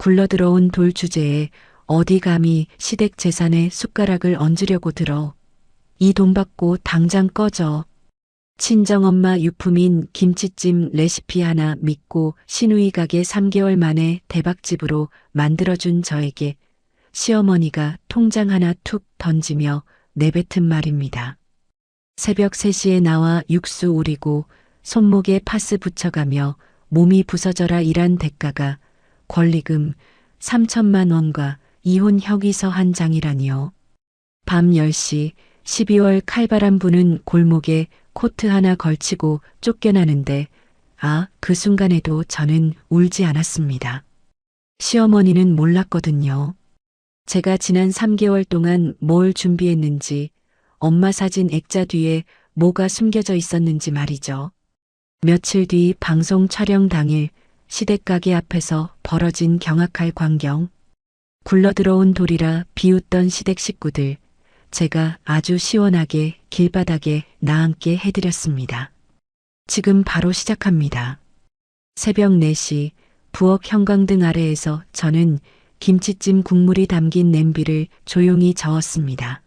굴러들어온 돌 주제에 어디 감히 시댁 재산에 숟가락을 얹으려고 들어. 이 돈 받고 당장 꺼져. 친정엄마 유품인 김치찜 레시피 하나 믿고 시누이 가게 3개월 만에 대박집으로 만들어준 저에게 시어머니가 통장 하나 툭 던지며 내뱉은 말입니다. 새벽 3시에 나와 육수 우리고 손목에 파스 붙여가며 몸이 부서져라 일한 대가가 권리금 3천만 원과 이혼 협의서 한 장이라니요. 밤 10시 12월 칼바람 부는 골목에 코트 하나 걸치고 쫓겨나는데 그 순간에도 저는 울지 않았습니다. 시어머니는 몰랐거든요. 제가 지난 3개월 동안 뭘 준비했는지, 엄마 사진 액자 뒤에 뭐가 숨겨져 있었는지 말이죠. 며칠 뒤 방송 촬영 당일 시댁 가게 앞에서 벌어진 경악할 광경. 굴러들어온 돌이라 비웃던 시댁 식구들, 제가 아주 시원하게 길바닥에 나앉게 해드렸습니다. 지금 바로 시작합니다. 새벽 4시 부엌 형광등 아래에서 저는 김치찜 국물이 담긴 냄비를 조용히 저었습니다.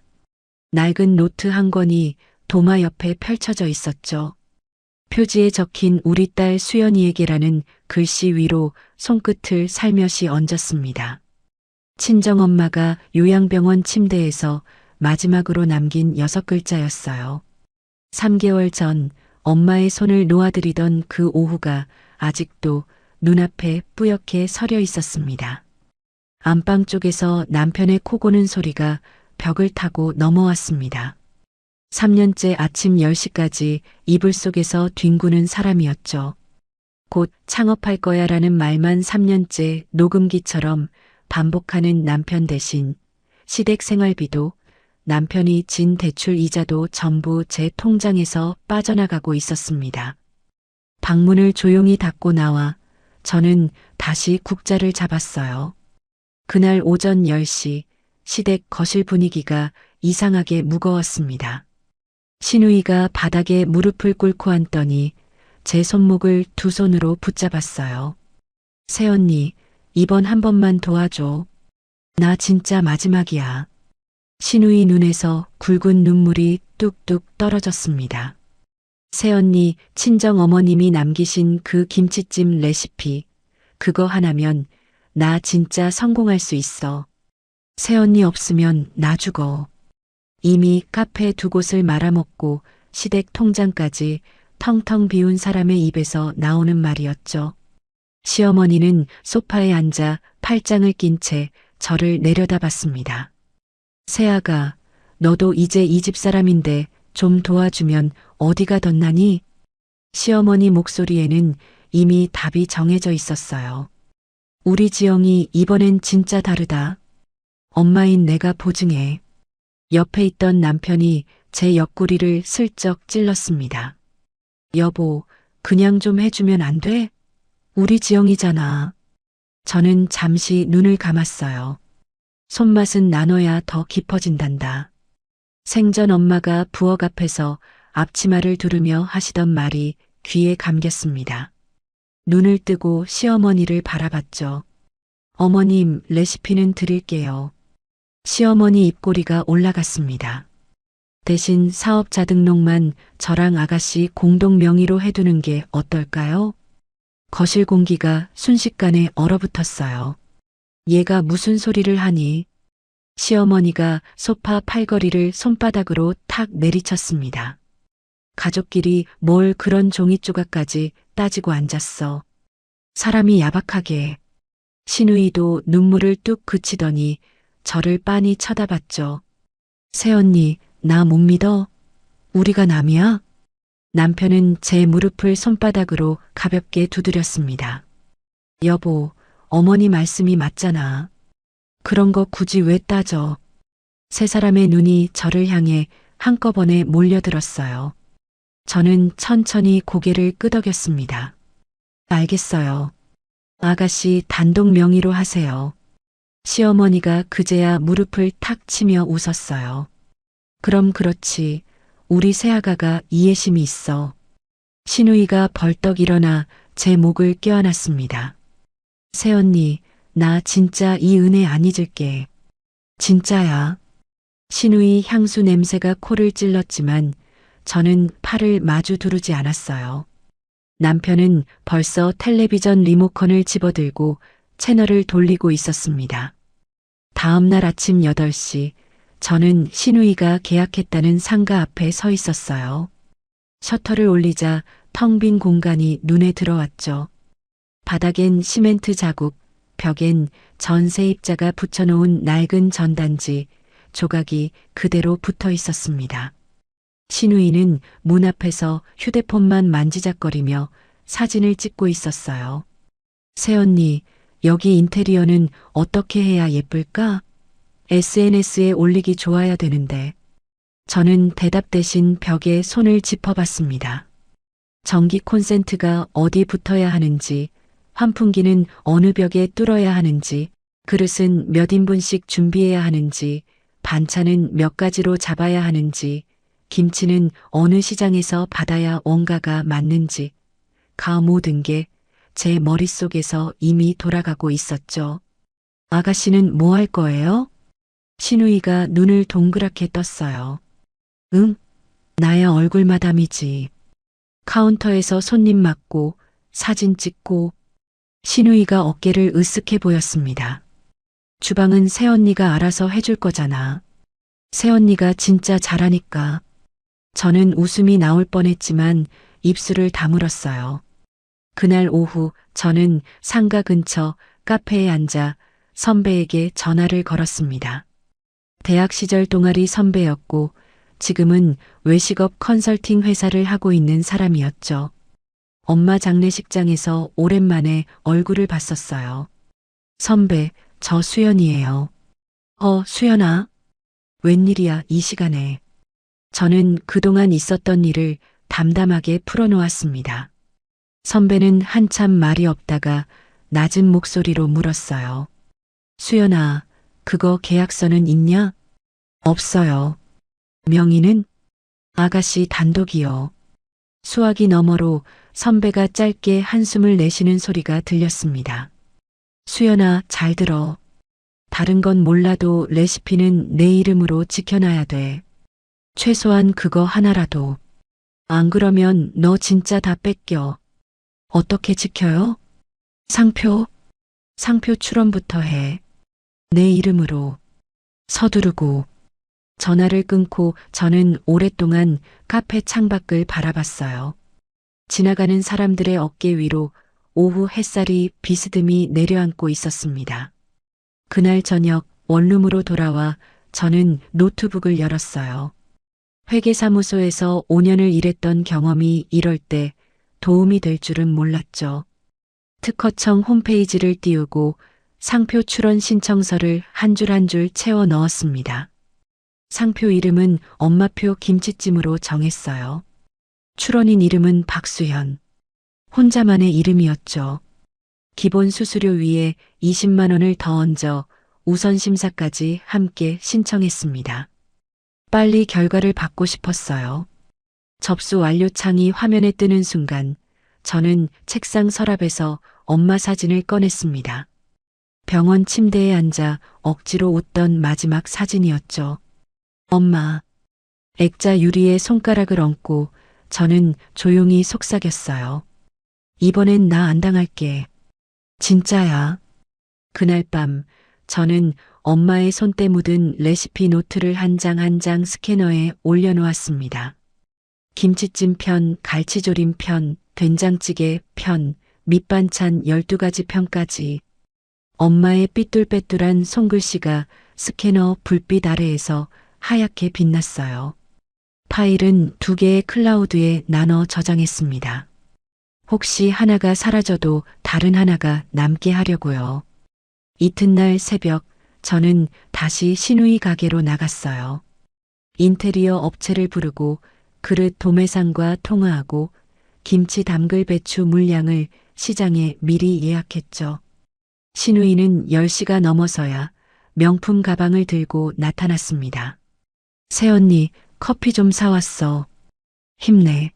낡은 노트 한 권이 도마 옆에 펼쳐져 있었죠. 표지에 적힌 우리 딸 수연이에게라는 글씨 위로 손끝을 살며시 얹었습니다. 친정엄마가 요양병원 침대에서 마지막으로 남긴 6글자였어요. 3개월 전 엄마의 손을 놓아드리던 그 오후가 아직도 눈앞에 뿌옇게 서려 있었습니다. 안방 쪽에서 남편의 코 고는 소리가 벽을 타고 넘어왔습니다. 3년째 아침 10시까지 이불 속에서 뒹구는 사람이었죠. 곧 창업할 거야 라는 말만 3년째 녹음기처럼 반복하는 남편 대신 시댁 생활비도 남편이 진 대출 이자도 전부 제 통장에서 빠져나가고 있었습니다. 방문을 조용히 닫고 나와 저는 다시 국자를 잡았어요. 그날 오전 10시 시댁 거실 분위기가 이상하게 무거웠습니다. 시누이가 바닥에 무릎을 꿇고 앉더니 제 손목을 두 손으로 붙잡았어요. 새언니, 이번 한 번만 도와줘. 나 진짜 마지막이야. 시누이 눈에서 굵은 눈물이 뚝뚝 떨어졌습니다. 새언니, 친정어머님이 남기신 그 김치찜 레시피, 그거 하나면 나 진짜 성공할 수 있어. 새언니 없으면 나 죽어. 이미 카페 2곳을 말아먹고 시댁 통장까지 텅텅 비운 사람의 입에서 나오는 말이었죠. 시어머니는 소파에 앉아 팔짱을 낀 채 저를 내려다봤습니다. 새아가, 너도 이제 이 집 사람인데 좀 도와주면 어디가 덧나니? 시어머니 목소리에는 이미 답이 정해져 있었어요. 우리 지영이 이번엔 진짜 다르다. 엄마인 내가 보증해. 옆에 있던 남편이 제 옆구리를 슬쩍 찔렀습니다. 여보, 그냥 좀 해주면 안 돼? 우리 지영이잖아. 저는 잠시 눈을 감았어요. 손맛은 나눠야 더 깊어진단다. 생전 엄마가 부엌 앞에서 앞치마를 두르며 하시던 말이 귀에 감겼습니다. 눈을 뜨고 시어머니를 바라봤죠. 어머님, 레시피는 드릴게요. 시어머니 입꼬리가 올라갔습니다. 대신 사업자 등록만 저랑 아가씨 공동 명의로 해두는 게 어떨까요? 거실 공기가 순식간에 얼어붙었어요. 얘가 무슨 소리를 하니? 시어머니가 소파 팔걸이를 손바닥으로 탁 내리쳤습니다. 가족끼리 뭘 그런 종이 조각까지 따지고 앉았어. 사람이 야박하게. 시누이도 눈물을 뚝 그치더니 저를 빤히 쳐다봤죠. 새언니, 나 못 믿어? 우리가 남이야? 남편은 제 무릎을 손바닥으로 가볍게 두드렸습니다. 여보, 어머니 말씀이 맞잖아. 그런 거 굳이 왜 따져? 세 사람의 눈이 저를 향해 한꺼번에 몰려들었어요. 저는 천천히 고개를 끄덕였습니다. 알겠어요. 아가씨 단독 명의로 하세요. 시어머니가 그제야 무릎을 탁 치며 웃었어요. 그럼 그렇지. 우리 새아가가 이해심이 있어. 시누이가 벌떡 일어나 제 목을 껴안았습니다. 새언니, 나 진짜 이 은혜 안 잊을게. 진짜야. 신우이 향수 냄새가 코를 찔렀지만 저는 팔을 마주 두르지 않았어요. 남편은 벌써 텔레비전 리모컨을 집어들고 채널을 돌리고 있었습니다. 다음 날 아침 8시, 저는 신우이가 계약했다는 상가 앞에 서 있었어요. 셔터를 올리자 텅 빈 공간이 눈에 들어왔죠. 바닥엔 시멘트 자국, 벽엔 전세입자가 붙여놓은 낡은 전단지, 조각이 그대로 붙어 있었습니다. 신우이는 문 앞에서 휴대폰만 만지작거리며 사진을 찍고 있었어요. 새언니, 여기 인테리어는 어떻게 해야 예쁠까? SNS에 올리기 좋아야 되는데. 저는 대답 대신 벽에 손을 짚어봤습니다. 전기 콘센트가 어디 붙어야 하는지, 환풍기는 어느 벽에 뚫어야 하는지, 그릇은 몇 인분씩 준비해야 하는지, 반찬은 몇 가지로 잡아야 하는지, 김치는 어느 시장에서 받아야 원가가 맞는지, 가 모든 게 제 머릿속에서 이미 돌아가고 있었죠. 아가씨는 뭐 할 거예요? 신우이가 눈을 동그랗게 떴어요. 응? 나야 얼굴 마담이지. 카운터에서 손님 맞고 사진 찍고. 신우이가 어깨를 으쓱해 보였습니다. 주방은 새언니가 알아서 해줄 거잖아. 새언니가 진짜 잘하니까. 저는 웃음이 나올 뻔했지만 입술을 다물었어요. 그날 오후 저는 상가 근처 카페에 앉아 선배에게 전화를 걸었습니다. 대학 시절 동아리 선배였고 지금은 외식업 컨설팅 회사를 하고 있는 사람이었죠. 엄마 장례식장에서 오랜만에 얼굴을 봤었어요. 선배, 저 수연이에요. 수연아. 웬일이야, 이 시간에. 저는 그동안 있었던 일을 담담하게 풀어놓았습니다. 선배는 한참 말이 없다가 낮은 목소리로 물었어요. 수연아, 그거 계약서는 있냐? 없어요. 명의는? 아가씨 단독이요. 수화기 너머로 선배가 짧게 한숨을 내쉬는 소리가 들렸습니다. 수연아, 잘 들어. 다른 건 몰라도 레시피는 내 이름으로 지켜놔야 돼. 최소한 그거 하나라도. 안 그러면 너 진짜 다 뺏겨. 어떻게 지켜요? 상표 출원부터 해. 내 이름으로. 서두르고. 전화를 끊고 저는 오랫동안 카페 창밖을 바라봤어요. 지나가는 사람들의 어깨 위로 오후 햇살이 비스듬히 내려앉고 있었습니다. 그날 저녁 원룸으로 돌아와 저는 노트북을 열었어요. 회계사무소에서 5년을 일했던 경험이 이럴 때 도움이 될 줄은 몰랐죠. 특허청 홈페이지를 띄우고 상표 출원 신청서를 한 줄 한 줄 채워 넣었습니다. 상표 이름은 엄마표 김치찜으로 정했어요. 출원인 이름은 박수현. 혼자만의 이름이었죠. 기본 수수료 위에 20만 원을 더 얹어 우선 심사까지 함께 신청했습니다. 빨리 결과를 받고 싶었어요. 접수 완료 창이 화면에 뜨는 순간 저는 책상 서랍에서 엄마 사진을 꺼냈습니다. 병원 침대에 앉아 억지로 웃던 마지막 사진이었죠. 엄마. 액자 유리에 손가락을 얹고 저는 조용히 속삭였어요. 이번엔 나 안 당할게. 진짜야. 그날 밤 저는 엄마의 손때 묻은 레시피 노트를 한 장 한 장 스캐너에 올려놓았습니다. 김치찜 편, 갈치조림 편, 된장찌개 편, 밑반찬 12가지 편까지. 엄마의 삐뚤빼뚤한 손글씨가 스캐너 불빛 아래에서 하얗게 빛났어요. 파일은 2개의 클라우드에 나눠 저장했습니다. 혹시 하나가 사라져도 다른 하나가 남게 하려고요. 이튿날 새벽 저는 다시 신우이 가게로 나갔어요. 인테리어 업체를 부르고 그릇 도매상과 통화하고 김치 담글 배추 물량을 시장에 미리 예약했죠. 신우이는 10시가 넘어서야 명품 가방을 들고 나타났습니다. 새언니, 커피 좀 사왔어. 힘내.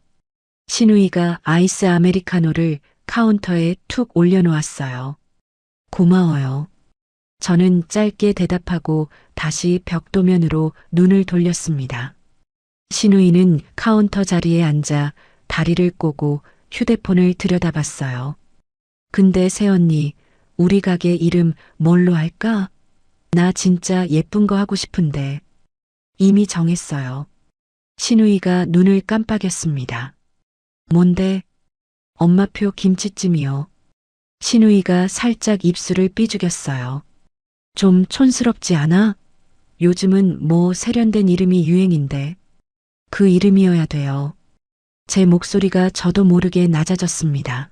신우이가 아이스 아메리카노를 카운터에 툭 올려놓았어요. 고마워요. 저는 짧게 대답하고 다시 벽도면으로 눈을 돌렸습니다. 신우이는 카운터 자리에 앉아 다리를 꼬고 휴대폰을 들여다봤어요. 근데 새언니, 우리 가게 이름 뭘로 할까? 나 진짜 예쁜 거 하고 싶은데. 이미 정했어요. 신우이가 눈을 깜빡였습니다. 뭔데? 엄마표 김치찜이요. 신우이가 살짝 입술을 삐죽였어요. 좀 촌스럽지 않아? 요즘은 뭐 세련된 이름이 유행인데. 그 이름이어야 돼요. 제 목소리가 저도 모르게 낮아졌습니다.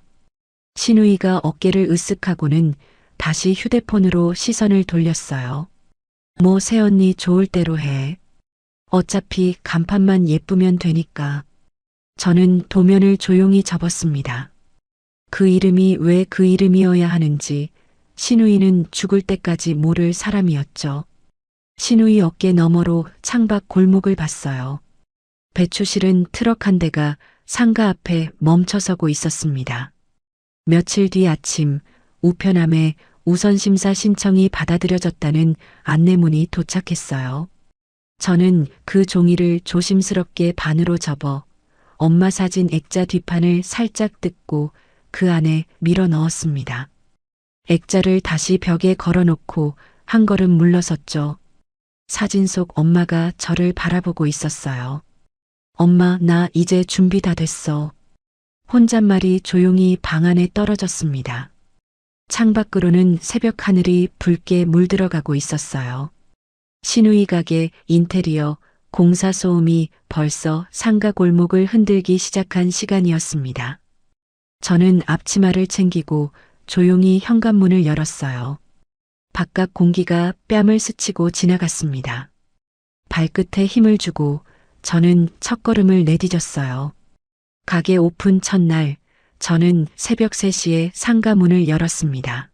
신우이가 어깨를 으쓱하고는 다시 휴대폰으로 시선을 돌렸어요. 뭐 새언니 좋을 대로 해. 어차피 간판만 예쁘면 되니까. 저는 도면을 조용히 접었습니다. 그 이름이 왜 그 이름이어야 하는지 신우이는 죽을 때까지 모를 사람이었죠. 신우이 어깨 너머로 창밖 골목을 봤어요. 배추실은 트럭 한 대가 상가 앞에 멈춰서고 있었습니다. 며칠 뒤 아침 우편함에 우선심사 신청이 받아들여졌다는 안내문이 도착했어요. 저는 그 종이를 조심스럽게 반으로 접어 엄마 사진 액자 뒷판을 살짝 뜯고 그 안에 밀어 넣었습니다. 액자를 다시 벽에 걸어놓고 한 걸음 물러섰죠. 사진 속 엄마가 저를 바라보고 있었어요. 엄마, 나 이제 준비 다 됐어. 혼잣말이 조용히 방 안에 떨어졌습니다. 창밖으로는 새벽 하늘이 붉게 물들어가고 있었어요. 신우이 가게 인테리어 공사 소음이 벌써 상가 골목을 흔들기 시작한 시간이었습니다. 저는 앞치마를 챙기고 조용히 현관문을 열었어요. 바깥 공기가 뺨을 스치고 지나갔습니다. 발끝에 힘을 주고 저는 첫걸음을 내디뎠어요. 가게 오픈 첫날 저는 새벽 3시에 상가 문을 열었습니다.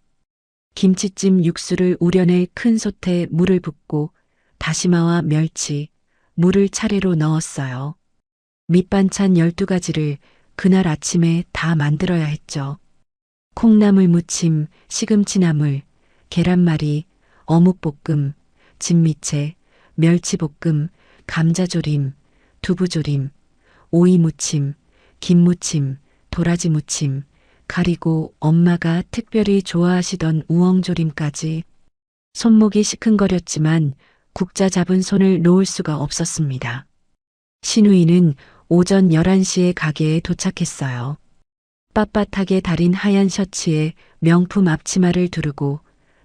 김치찜 육수를 우려낼 큰 솥에 물을 붓고 다시마와 멸치, 물을 차례로 넣었어요. 밑반찬 12가지를 그날 아침에 다 만들어야 했죠. 콩나물 무침, 시금치나물, 계란말이, 어묵볶음, 진미채, 멸치볶음, 감자조림, 두부조림, 오이무침, 김무침, 도라지무침, 그리고 엄마가 특별히 좋아하시던 우엉조림까지. 손목이 시큰거렸지만 국자 잡은 손을 놓을 수가 없었습니다. 신우이는 오전 11시에 가게에 도착했어요. 빳빳하게 다린 하얀 셔츠에 명품 앞치마를 두르고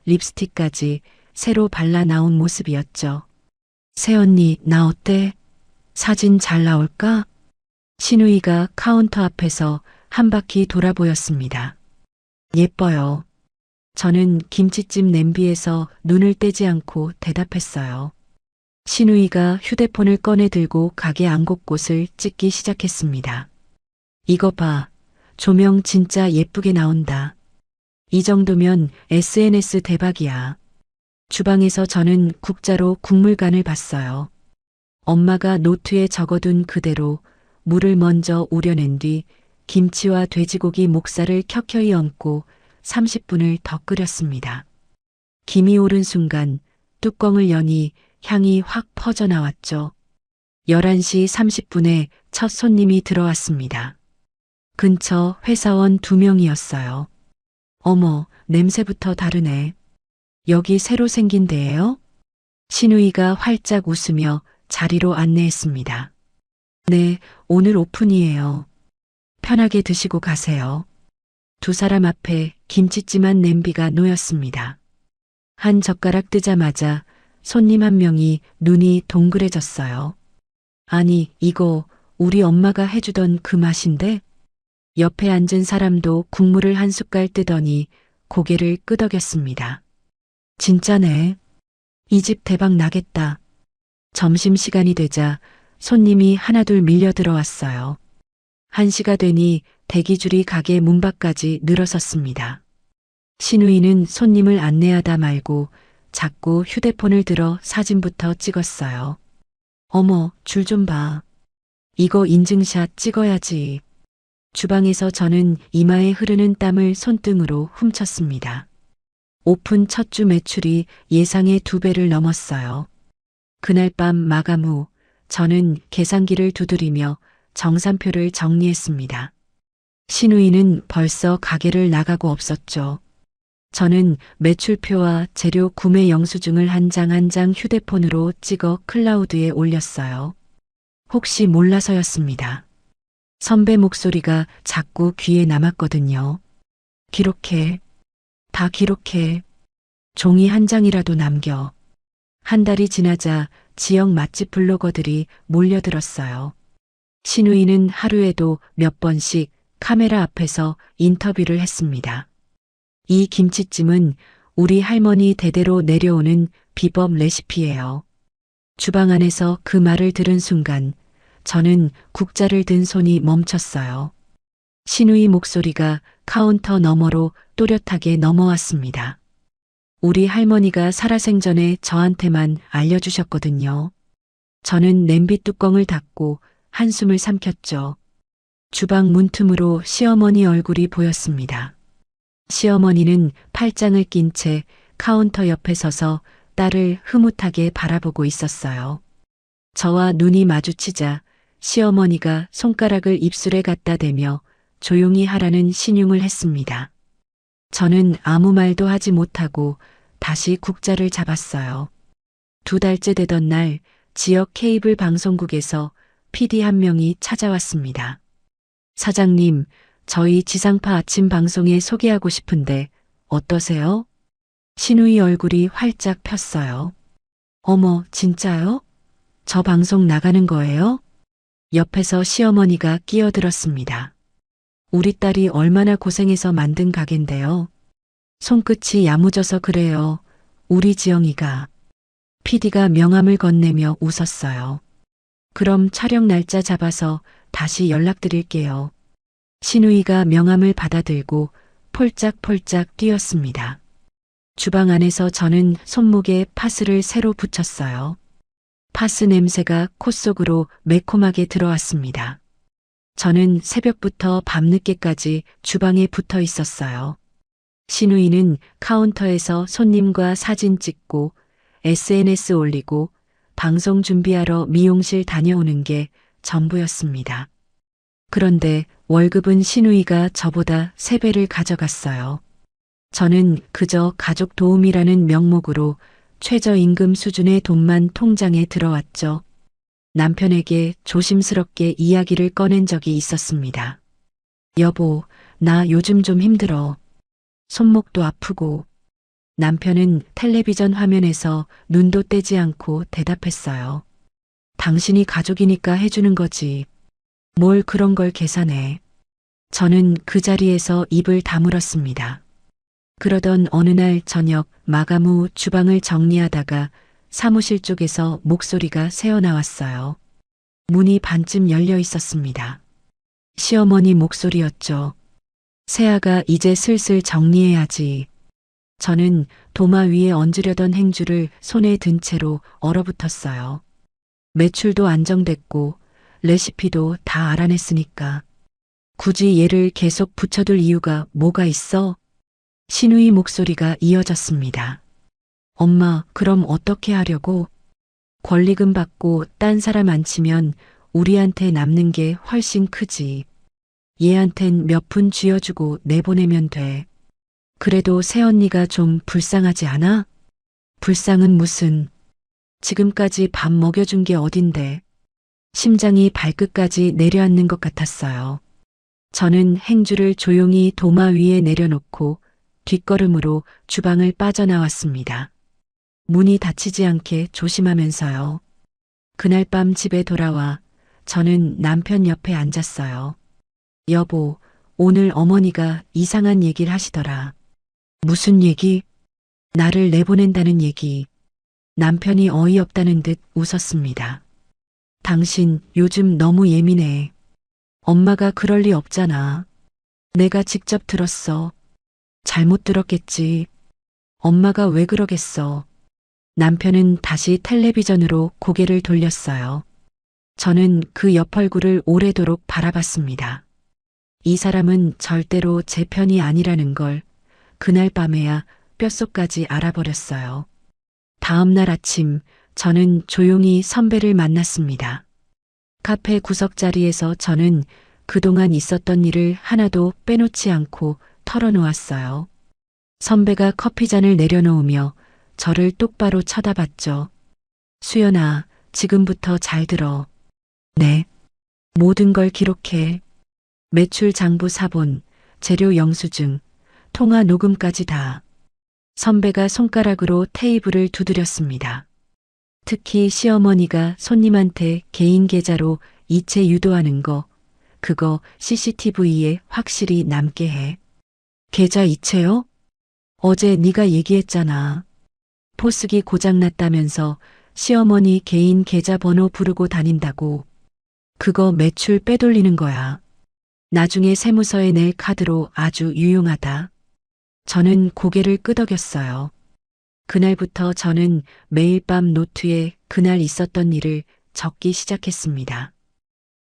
립스틱까지 새로 발라 나온 모습이었죠. 새언니, 나 어때? 사진 잘 나올까? 신우이가 카운터 앞에서 한 바퀴 돌아보였습니다. 예뻐요. 저는 김치찜 냄비에서 눈을 떼지 않고 대답했어요. 신우이가 휴대폰을 꺼내 들고 가게 안 곳곳을 찍기 시작했습니다. 이거 봐. 조명 진짜 예쁘게 나온다. 이 정도면 SNS 대박이야. 주방에서 저는 국자로 국물간을 봤어요. 엄마가 노트에 적어둔 그대로 물을 먼저 우려낸 뒤 김치와 돼지고기 목살을 켜켜이 얹고 30분을 더 끓였습니다. 김이 오른 순간 뚜껑을 여니 향이 확 퍼져 나왔죠. 11시 30분에 첫 손님이 들어왔습니다. 근처 회사원 2명이었어요. 어머, 냄새부터 다르네. 여기 새로 생긴 데예요? 신우이가 활짝 웃으며 자리로 안내했습니다. 네, 오늘 오픈이에요. 편하게 드시고 가세요. 두 사람 앞에 김치찜한 냄비가 놓였습니다. 한 젓가락 뜨자마자 손님 한 명이 눈이 동그래졌어요. 아니, 이거 우리 엄마가 해주던 그 맛인데? 옆에 앉은 사람도 국물을 한 숟갈 뜨더니 고개를 끄덕였습니다. 진짜네. 이 집 대박 나겠다. 점심시간이 되자 손님이 하나둘 밀려 들어왔어요. 1시가 되니 대기줄이 가게 문 밖까지 늘어섰습니다. 신우이는 손님을 안내하다 말고 자꾸 휴대폰을 들어 사진부터 찍었어요. 어머, 줄 좀 봐. 이거 인증샷 찍어야지. 주방에서 저는 이마에 흐르는 땀을 손등으로 훔쳤습니다. 오픈 첫 주 매출이 예상의 2배를 넘었어요. 그날 밤 마감 후 저는 계산기를 두드리며 정산표를 정리했습니다. 신우이는 벌써 가게를 나가고 없었죠. 저는 매출표와 재료 구매 영수증을 한 장 한 장 휴대폰으로 찍어 클라우드에 올렸어요. 혹시 몰라서였습니다. 선배 목소리가 자꾸 귀에 남았거든요. 기록해. 다 기록해. 종이 한 장이라도 남겨. 한 달이 지나자 지역 맛집 블로거들이 몰려들었어요. 신우이는 하루에도 몇 번씩 카메라 앞에서 인터뷰를 했습니다. 이 김치찜은 우리 할머니 대대로 내려오는 비법 레시피예요. 주방 안에서 그 말을 들은 순간 저는 국자를 든 손이 멈췄어요. 신우이 목소리가 카운터 너머로 또렷하게 넘어왔습니다. 우리 할머니가 살아생전에 저한테만 알려주셨거든요. 저는 냄비 뚜껑을 닫고 한숨을 삼켰죠. 주방 문틈으로 시어머니 얼굴이 보였습니다. 시어머니는 팔짱을 낀 채 카운터 옆에 서서 딸을 흐뭇하게 바라보고 있었어요. 저와 눈이 마주치자 시어머니가 손가락을 입술에 갖다 대며 조용히 하라는 신용을 했습니다. 저는 아무 말도 하지 못하고 다시 국자를 잡았어요. 2달째 되던 날 지역 케이블 방송국에서 PD 한 명이 찾아왔습니다. 사장님, 저희 지상파 아침 방송에 소개하고 싶은데 어떠세요? 신우이 얼굴이 활짝 폈어요. 어머, 진짜요? 저 방송 나가는 거예요? 옆에서 시어머니가 끼어들었습니다. 우리 딸이 얼마나 고생해서 만든 가게인데요. 손끝이 야무져서 그래요. 우리 지영이가. PD가 명함을 건네며 웃었어요. 그럼 촬영 날짜 잡아서 다시 연락드릴게요. 신우이가 명함을 받아들고 폴짝폴짝 뛰었습니다. 주방 안에서 저는 손목에 파스를 새로 붙였어요. 파스 냄새가 코 속으로 매콤하게 들어왔습니다. 저는 새벽부터 밤늦게까지 주방에 붙어 있었어요. 신우이는 카운터에서 손님과 사진 찍고 SNS 올리고 방송 준비하러 미용실 다녀오는 게 전부였습니다. 그런데 월급은 신우이가 저보다 3배를 가져갔어요. 저는 그저 가족 도움이라는 명목으로 최저임금 수준의 돈만 통장에 들어왔죠. 남편에게 조심스럽게 이야기를 꺼낸 적이 있었습니다. 여보, 나 요즘 좀 힘들어. 손목도 아프고. 남편은 텔레비전 화면에서 눈도 떼지 않고 대답했어요. 당신이 가족이니까 해주는 거지. 뭘 그런 걸 계산해. 저는 그 자리에서 입을 다물었습니다. 그러던 어느 날 저녁 마감 후 주방을 정리하다가 사무실 쪽에서 목소리가 새어나왔어요. 문이 반쯤 열려 있었습니다. 시어머니 목소리였죠. 세아가 이제 슬슬 정리해야지. 저는 도마 위에 얹으려던 행주를 손에 든 채로 얼어붙었어요. 매출도 안정됐고 레시피도 다 알아냈으니까. 굳이 얘를 계속 붙여둘 이유가 뭐가 있어? 신우이 목소리가 이어졌습니다. 엄마, 그럼 어떻게 하려고? 권리금 받고 딴 사람 안 치면 우리한테 남는 게 훨씬 크지. 얘한텐 몇 푼 쥐어주고 내보내면 돼. 그래도 새언니가 좀 불쌍하지 않아? 불쌍은 무슨. 지금까지 밥 먹여준 게 어딘데. 심장이 발끝까지 내려앉는 것 같았어요. 저는 행주를 조용히 도마 위에 내려놓고 뒷걸음으로 주방을 빠져나왔습니다. 문이 닫히지 않게 조심하면서요. 그날 밤 집에 돌아와 저는 남편 옆에 앉았어요. 여보, 오늘 어머니가 이상한 얘기를 하시더라. 무슨 얘기? 나를 내보낸다는 얘기. 남편이 어이없다는 듯 웃었습니다. 당신 요즘 너무 예민해. 엄마가 그럴 리 없잖아. 내가 직접 들었어. 잘못 들었겠지. 엄마가 왜 그러겠어. 남편은 다시 텔레비전으로 고개를 돌렸어요. 저는 그 옆 얼굴을 오래도록 바라봤습니다. 이 사람은 절대로 제 편이 아니라는 걸 그날 밤에야 뼛속까지 알아버렸어요. 다음 날 아침 저는 조용히 선배를 만났습니다. 카페 구석자리에서 저는 그동안 있었던 일을 하나도 빼놓지 않고 털어놓았어요. 선배가 커피잔을 내려놓으며 저를 똑바로 쳐다봤죠. 수연아, 지금부터 잘 들어. 네. 모든 걸 기록해. 매출 장부 사본, 재료 영수증, 통화 녹음까지 다. 선배가 손가락으로 테이블을 두드렸습니다. 특히 시어머니가 손님한테 개인 계좌로 이체 유도하는 거, 그거 CCTV에 확실히 남게 해. 계좌 이체요? 어제 네가 얘기했잖아. 포스기 고장났다면서 시어머니 개인 계좌번호 부르고 다닌다고. 그거 매출 빼돌리는 거야. 나중에 세무서에 낼 카드로 아주 유용하다. 저는 고개를 끄덕였어요. 그날부터 저는 매일 밤 노트에 그날 있었던 일을 적기 시작했습니다.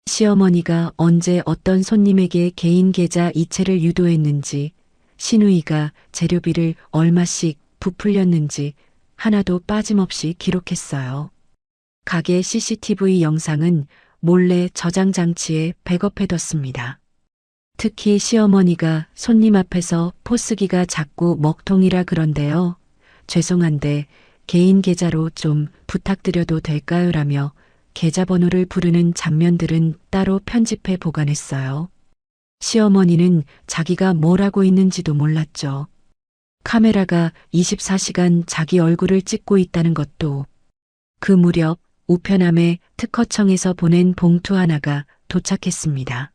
시어머니가 언제 어떤 손님에게 개인 계좌 이체를 유도했는지, 시누이가 재료비를 얼마씩 부풀렸는지 하나도 빠짐없이 기록했어요. 가게 CCTV 영상은 몰래 저장 장치에 백업해뒀습니다. 특히 시어머니가 손님 앞에서 포스기가 자꾸 먹통이라 그런데요. 죄송한데 개인 계좌로 좀 부탁드려도 될까요? 라며 계좌번호를 부르는 장면들은 따로 편집해 보관했어요. 시어머니는 자기가 뭘 하고 있는지도 몰랐죠. 카메라가 24시간 자기 얼굴을 찍고 있다는 것도. 그 무렵 우편함에 특허청에서 보낸 봉투 하나가 도착했습니다.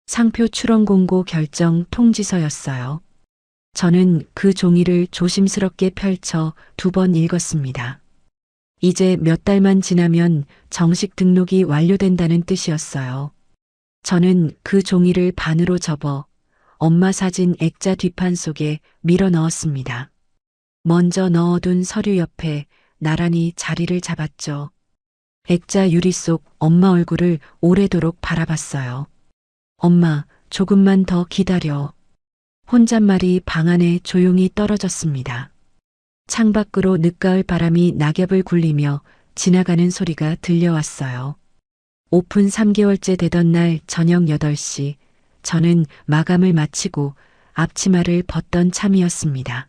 상표 출원 공고 결정 통지서였어요. 저는 그 종이를 조심스럽게 펼쳐 2번 읽었습니다. 이제 몇 달만 지나면 정식 등록이 완료된다는 뜻이었어요. 저는 그 종이를 반으로 접어 엄마 사진 액자 뒷판 속에 밀어 넣었습니다. 먼저 넣어둔 서류 옆에 나란히 자리를 잡았죠. 액자 유리 속 엄마 얼굴을 오래도록 바라봤어요. 엄마, 조금만 더 기다려. 혼잣말이 방 안에 조용히 떨어졌습니다. 창밖으로 늦가을 바람이 낙엽을 굴리며 지나가는 소리가 들려왔어요. 오픈 3개월째 되던 날 저녁 8시, 저는 마감을 마치고 앞치마를 벗던 참이었습니다.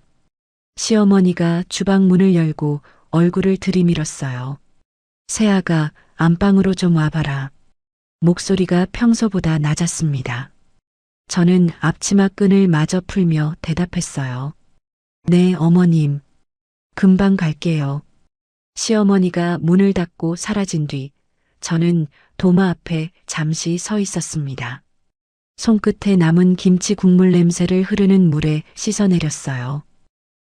시어머니가 주방 문을 열고 얼굴을 들이밀었어요. 세아가 안방으로 좀 와봐라. 목소리가 평소보다 낮았습니다. 저는 앞치마 끈을 마저 풀며 대답했어요. 네, 어머님. 금방 갈게요. 시어머니가 문을 닫고 사라진 뒤 저는 도마 앞에 잠시 서 있었습니다. 손끝에 남은 김치 국물 냄새를 흐르는 물에 씻어내렸어요.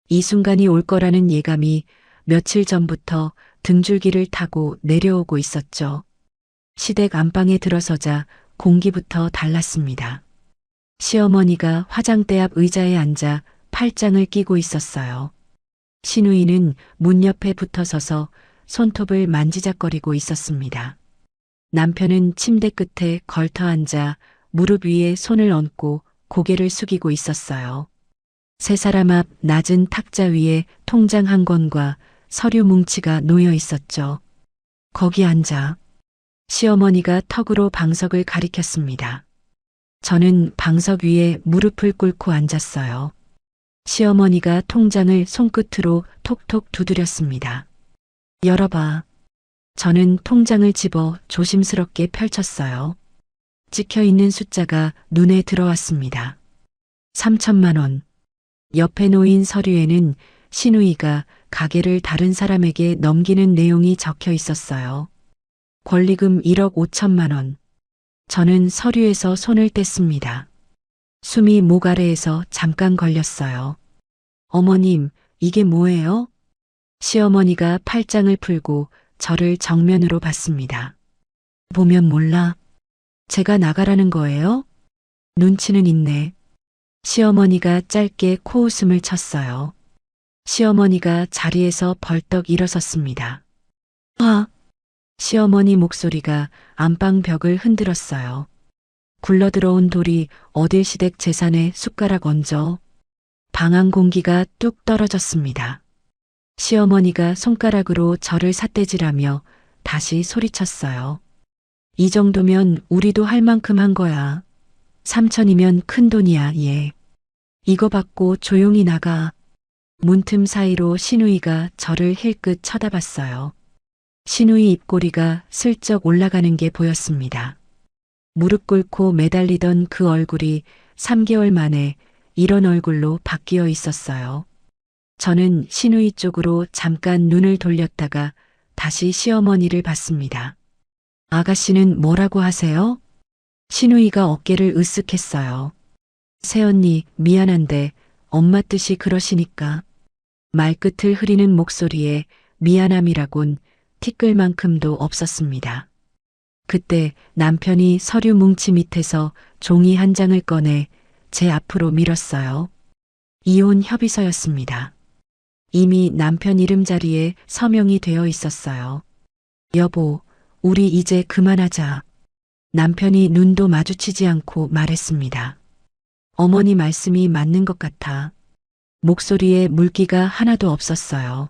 이 순간이 올 거라는 예감이 며칠 전부터 등줄기를 타고 내려오고 있었죠. 시댁 안방에 들어서자 공기부터 달랐습니다. 시어머니가 화장대 앞 의자에 앉아 팔짱을 끼고 있었어요. 시누이는 문 옆에 붙어서서 손톱을 만지작거리고 있었습니다. 남편은 침대 끝에 걸터 앉아 무릎 위에 손을 얹고 고개를 숙이고 있었어요. 세 사람 앞 낮은 탁자 위에 통장 한 권과 서류 뭉치가 놓여 있었죠. 거기 앉아. 시어머니가 턱으로 방석을 가리켰습니다. 저는 방석 위에 무릎을 꿇고 앉았어요. 시어머니가 통장을 손끝으로 톡톡 두드렸습니다. 열어봐. 저는 통장을 집어 조심스럽게 펼쳤어요. 찍혀있는 숫자가 눈에 들어왔습니다. 3천만 원. 옆에 놓인 서류에는 시누이가 가게를 다른 사람에게 넘기는 내용이 적혀 있었어요. 권리금 1억 5천만 원. 저는 서류에서 손을 뗐습니다. 숨이 목 아래에서 잠깐 걸렸어요. 어머님, 이게 뭐예요? 시어머니가 팔짱을 풀고 저를 정면으로 봤습니다. 보면 몰라. 제가 나가라는 거예요? 눈치는 있네. 시어머니가 짧게 코웃음을 쳤어요. 시어머니가 자리에서 벌떡 일어섰습니다. 아! 시어머니 목소리가 안방 벽을 흔들었어요. 굴러들어온 돌이 어딜 시댁 재산에 숟가락 얹어. 방안 공기가 뚝 떨어졌습니다. 시어머니가 손가락으로 저를 삿대질하며 다시 소리쳤어요. 이 정도면 우리도 할 만큼 한 거야. 3천이면 큰 돈이야, 얘. 이거 받고 조용히 나가. 문틈 사이로 신우이가 저를 힐끗 쳐다봤어요. 신우이 입꼬리가 슬쩍 올라가는 게 보였습니다. 무릎 꿇고 매달리던 그 얼굴이 3개월 만에 이런 얼굴로 바뀌어 있었어요. 저는 신우이 쪽으로 잠깐 눈을 돌렸다가 다시 시어머니를 봤습니다. 아가씨는 뭐라고 하세요? 신우이가 어깨를 으쓱했어요. 새언니, 미안한데 엄마 뜻이 그러시니까. 말끝을 흐리는 목소리에 미안함이라곤 티끌만큼도 없었습니다. 그때 남편이 서류 뭉치 밑에서 종이 한 장을 꺼내 제 앞으로 밀었어요. 이혼 협의서였습니다. 이미 남편 이름 자리에 서명이 되어 있었어요. 여보, 우리 이제 그만하자. 남편이 눈도 마주치지 않고 말했습니다. 어머니 말씀이 맞는 것 같아. 목소리에 물기가 하나도 없었어요.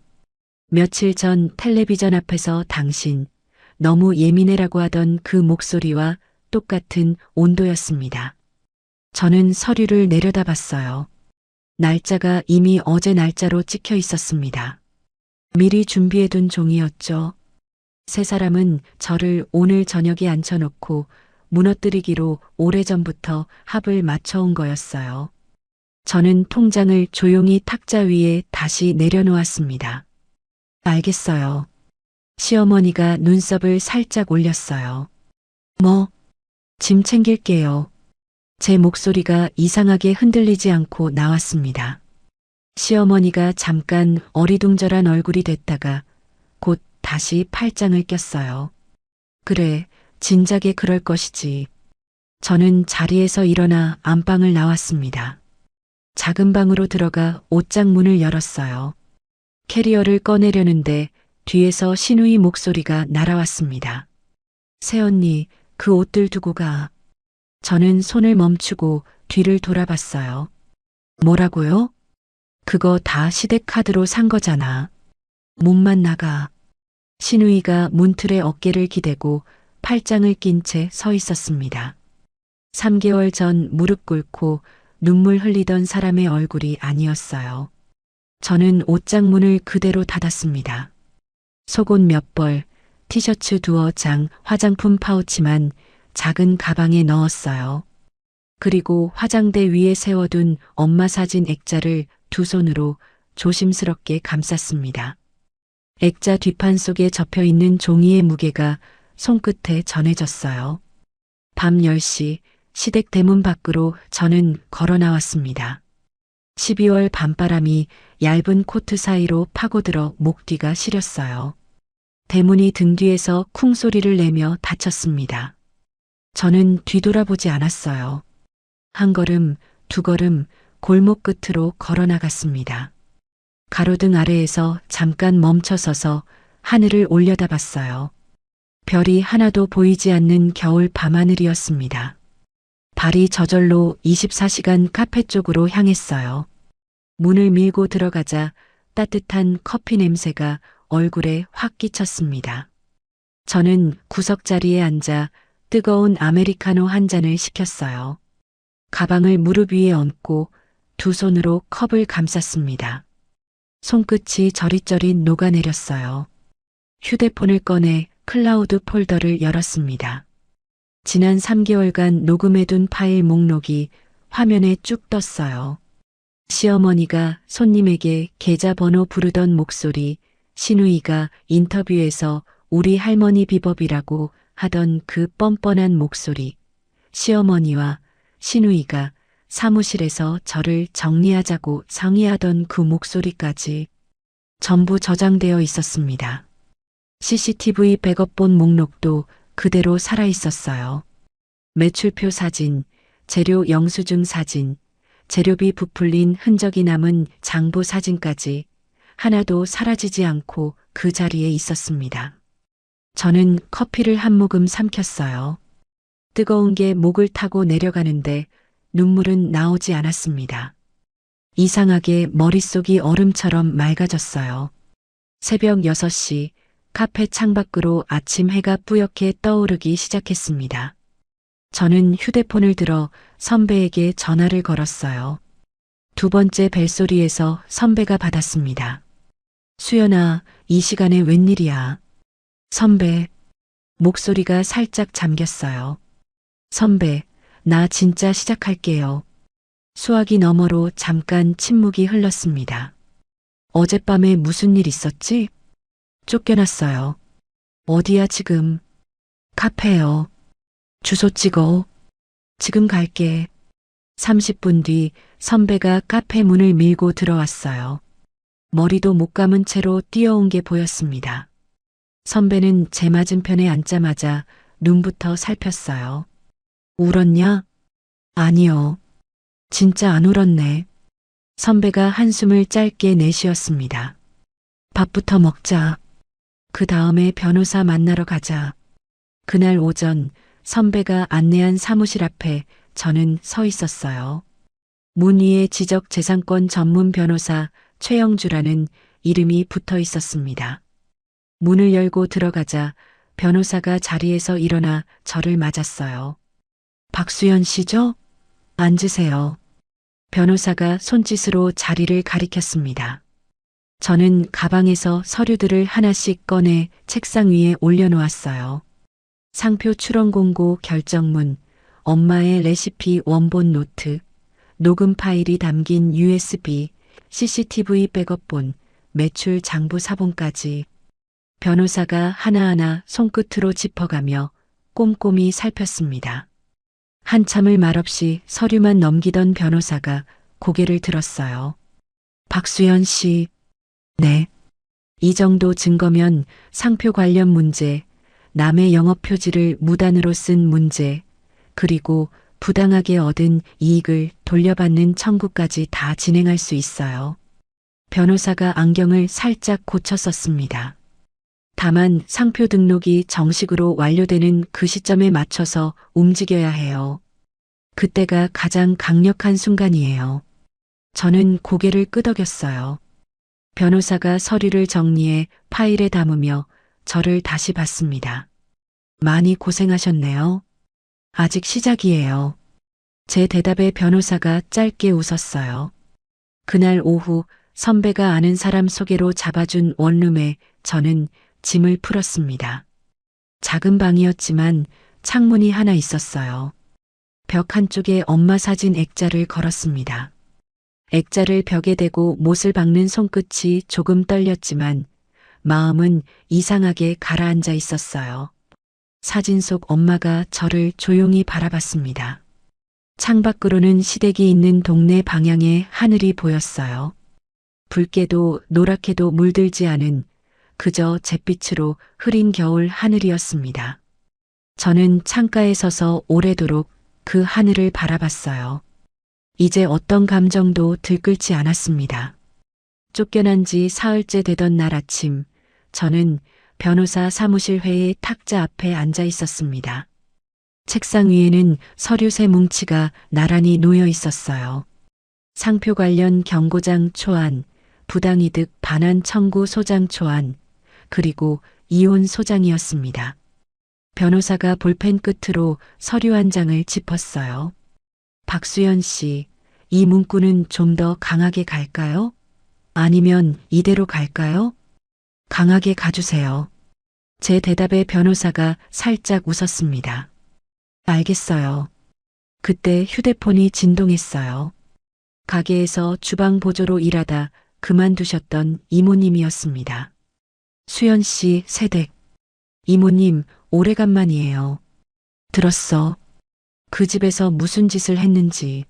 며칠 전 텔레비전 앞에서 당신, 너무 예민해라고 하던 그 목소리와 똑같은 온도였습니다. 저는 서류를 내려다봤어요. 날짜가 이미 어제 날짜로 찍혀 있었습니다. 미리 준비해둔 종이였죠. 세 사람은 저를 오늘 저녁에 앉혀놓고 무너뜨리기로 오래전부터 합을 맞춰온 거였어요. 저는 통장을 조용히 탁자 위에 다시 내려놓았습니다. 알겠어요. 시어머니가 눈썹을 살짝 올렸어요. 뭐? 짐 챙길게요. 제 목소리가 이상하게 흔들리지 않고 나왔습니다. 시어머니가 잠깐 어리둥절한 얼굴이 됐다가 곧 다시 팔짱을 꼈어요. 그래, 진작에 그럴 것이지. 저는 자리에서 일어나 안방을 나왔습니다. 작은 방으로 들어가 옷장 문을 열었어요. 캐리어를 꺼내려는데 뒤에서 신우이 목소리가 날아왔습니다. 새언니, 그 옷들 두고 가. 저는 손을 멈추고 뒤를 돌아봤어요. 뭐라고요? 그거 다 시댁카드로 산 거잖아. 몸만 나가. 신우이가 문틀에 어깨를 기대고 팔짱을 낀 채 서 있었습니다. 3개월 전 무릎 꿇고 눈물 흘리던 사람의 얼굴이 아니었어요. 저는 옷장 문을 그대로 닫았습니다. 속옷 몇 벌, 티셔츠 두어 장, 화장품 파우치만 작은 가방에 넣었어요. 그리고 화장대 위에 세워둔 엄마 사진 액자를 두 손으로 조심스럽게 감쌌습니다. 액자 뒷판 속에 접혀있는 종이의 무게가 손끝에 전해졌어요. 밤 10시 시댁 대문 밖으로 저는 걸어 나왔습니다. 12월 밤바람이 얇은 코트 사이로 파고들어 목 뒤가 시렸어요. 대문이 등 뒤에서 쿵 소리를 내며 닫혔습니다. 저는 뒤돌아보지 않았어요. 한 걸음, 두 걸음 골목 끝으로 걸어 나갔습니다. 가로등 아래에서 잠깐 멈춰서서 하늘을 올려다봤어요. 별이 하나도 보이지 않는 겨울 밤하늘이었습니다. 발이 저절로 24시간 카페 쪽으로 향했어요. 문을 밀고 들어가자 따뜻한 커피 냄새가 얼굴에 확 끼쳤습니다. 저는 구석자리에 앉아 뜨거운 아메리카노 한 잔을 시켰어요. 가방을 무릎 위에 얹고 두 손으로 컵을 감쌌습니다. 손끝이 저릿저릿 녹아내렸어요. 휴대폰을 꺼내 클라우드 폴더를 열었습니다. 지난 3개월간 녹음해둔 파일 목록이 화면에 쭉 떴어요. 시어머니가 손님에게 계좌번호 부르던 목소리, 신우이가 인터뷰에서 우리 할머니 비법이라고 하던 그 뻔뻔한 목소리, 시어머니와 신우이가 사무실에서 저를 정리하자고 상의하던 그 목소리까지 전부 저장되어 있었습니다. CCTV 백업본 목록도 그대로 살아있었어요. 매출표 사진, 재료 영수증 사진, 재료비 부풀린 흔적이 남은 장부 사진까지 하나도 사라지지 않고 그 자리에 있었습니다. 저는 커피를 한 모금 삼켰어요. 뜨거운 게 목을 타고 내려가는데 눈물은 나오지 않았습니다. 이상하게 머릿속이 얼음처럼 맑아졌어요. 새벽 6시 카페 창밖으로 아침 해가 뿌옇게 떠오르기 시작했습니다. 저는 휴대폰을 들어 선배에게 전화를 걸었어요. 두 번째 벨소리에서 선배가 받았습니다. 수연아, 이 시간에 웬일이야? 선배, 목소리가 살짝 잠겼어요. 선배, 나 진짜 시작할게요. 수화기 너머로 잠깐 침묵이 흘렀습니다. 어젯밤에 무슨 일 있었지? 쫓겨났어요. 어디야 지금? 카페요. 주소 찍어. 지금 갈게. 30분 뒤 선배가 카페 문을 밀고 들어왔어요. 머리도 못 감은 채로 뛰어온 게 보였습니다. 선배는 제 맞은편에 앉자마자 눈부터 살폈어요. 울었냐? 아니요. 진짜 안 울었네. 선배가 한숨을 짧게 내쉬었습니다. 밥부터 먹자. 그 다음에 변호사 만나러 가자. 그날 오전 선배가 안내한 사무실 앞에 저는 서 있었어요. 문 위에 지적재산권 전문 변호사 최영주라는 이름이 붙어 있었습니다. 문을 열고 들어가자 변호사가 자리에서 일어나 저를 맞았어요. 박수연 씨죠? 앉으세요. 변호사가 손짓으로 자리를 가리켰습니다. 저는 가방에서 서류들을 하나씩 꺼내 책상 위에 올려놓았어요. 상표 출원 공고 결정문, 엄마의 레시피 원본 노트, 녹음 파일이 담긴 USB, CCTV 백업본, 매출 장부 사본까지. 변호사가 하나하나 손끝으로 짚어가며 꼼꼼히 살폈습니다. 한참을 말없이 서류만 넘기던 변호사가 고개를 들었어요. 박수연 씨, 네. 이 정도 증거면 상표 관련 문제, 남의 영업 표지를 무단으로 쓴 문제, 그리고 부당하게 얻은 이익을 돌려받는 청구까지 다 진행할 수 있어요. 변호사가 안경을 살짝 고쳐 썼습니다. 다만 상표 등록이 정식으로 완료되는 그 시점에 맞춰서 움직여야 해요. 그때가 가장 강력한 순간이에요. 저는 고개를 끄덕였어요. 변호사가 서류를 정리해 파일에 담으며 저를 다시 봤습니다. 많이 고생하셨네요. 아직 시작이에요. 제 대답에 변호사가 짧게 웃었어요. 그날 오후 선배가 아는 사람 소개로 잡아준 원룸에 저는 짐을 풀었습니다. 작은 방이었지만 창문이 하나 있었어요. 벽 한쪽에 엄마 사진 액자를 걸었습니다. 액자를 벽에 대고 못을 박는 손끝이 조금 떨렸지만 마음은 이상하게 가라앉아 있었어요. 사진 속 엄마가 저를 조용히 바라봤습니다. 창밖으로는 시댁이 있는 동네 방향의 하늘이 보였어요. 붉게도 노랗게도 물들지 않은 그저 잿빛으로 흐린 겨울 하늘이었습니다. 저는 창가에 서서 오래도록 그 하늘을 바라봤어요. 이제 어떤 감정도 들끓지 않았습니다. 쫓겨난 지 사흘째 되던 날 아침, 저는 변호사 사무실 회의 탁자 앞에 앉아 있었습니다. 책상 위에는 서류 세 뭉치가 나란히 놓여 있었어요. 상표 관련 경고장 초안, 부당이득 반환 청구 소장 초안, 그리고 이혼 소장이었습니다. 변호사가 볼펜 끝으로 서류 한 장을 짚었어요. 박수연 씨, 이 문구는 좀 더 강하게 갈까요? 아니면 이대로 갈까요? 강하게 가주세요. 제 대답에 변호사가 살짝 웃었습니다. 알겠어요. 그때 휴대폰이 진동했어요. 가게에서 주방 보조로 일하다 그만두셨던 이모님이었습니다. 수연 씨 새댁. 이모님, 오래간만이에요. 들었어. 그 집에서 무슨 짓을 했는지.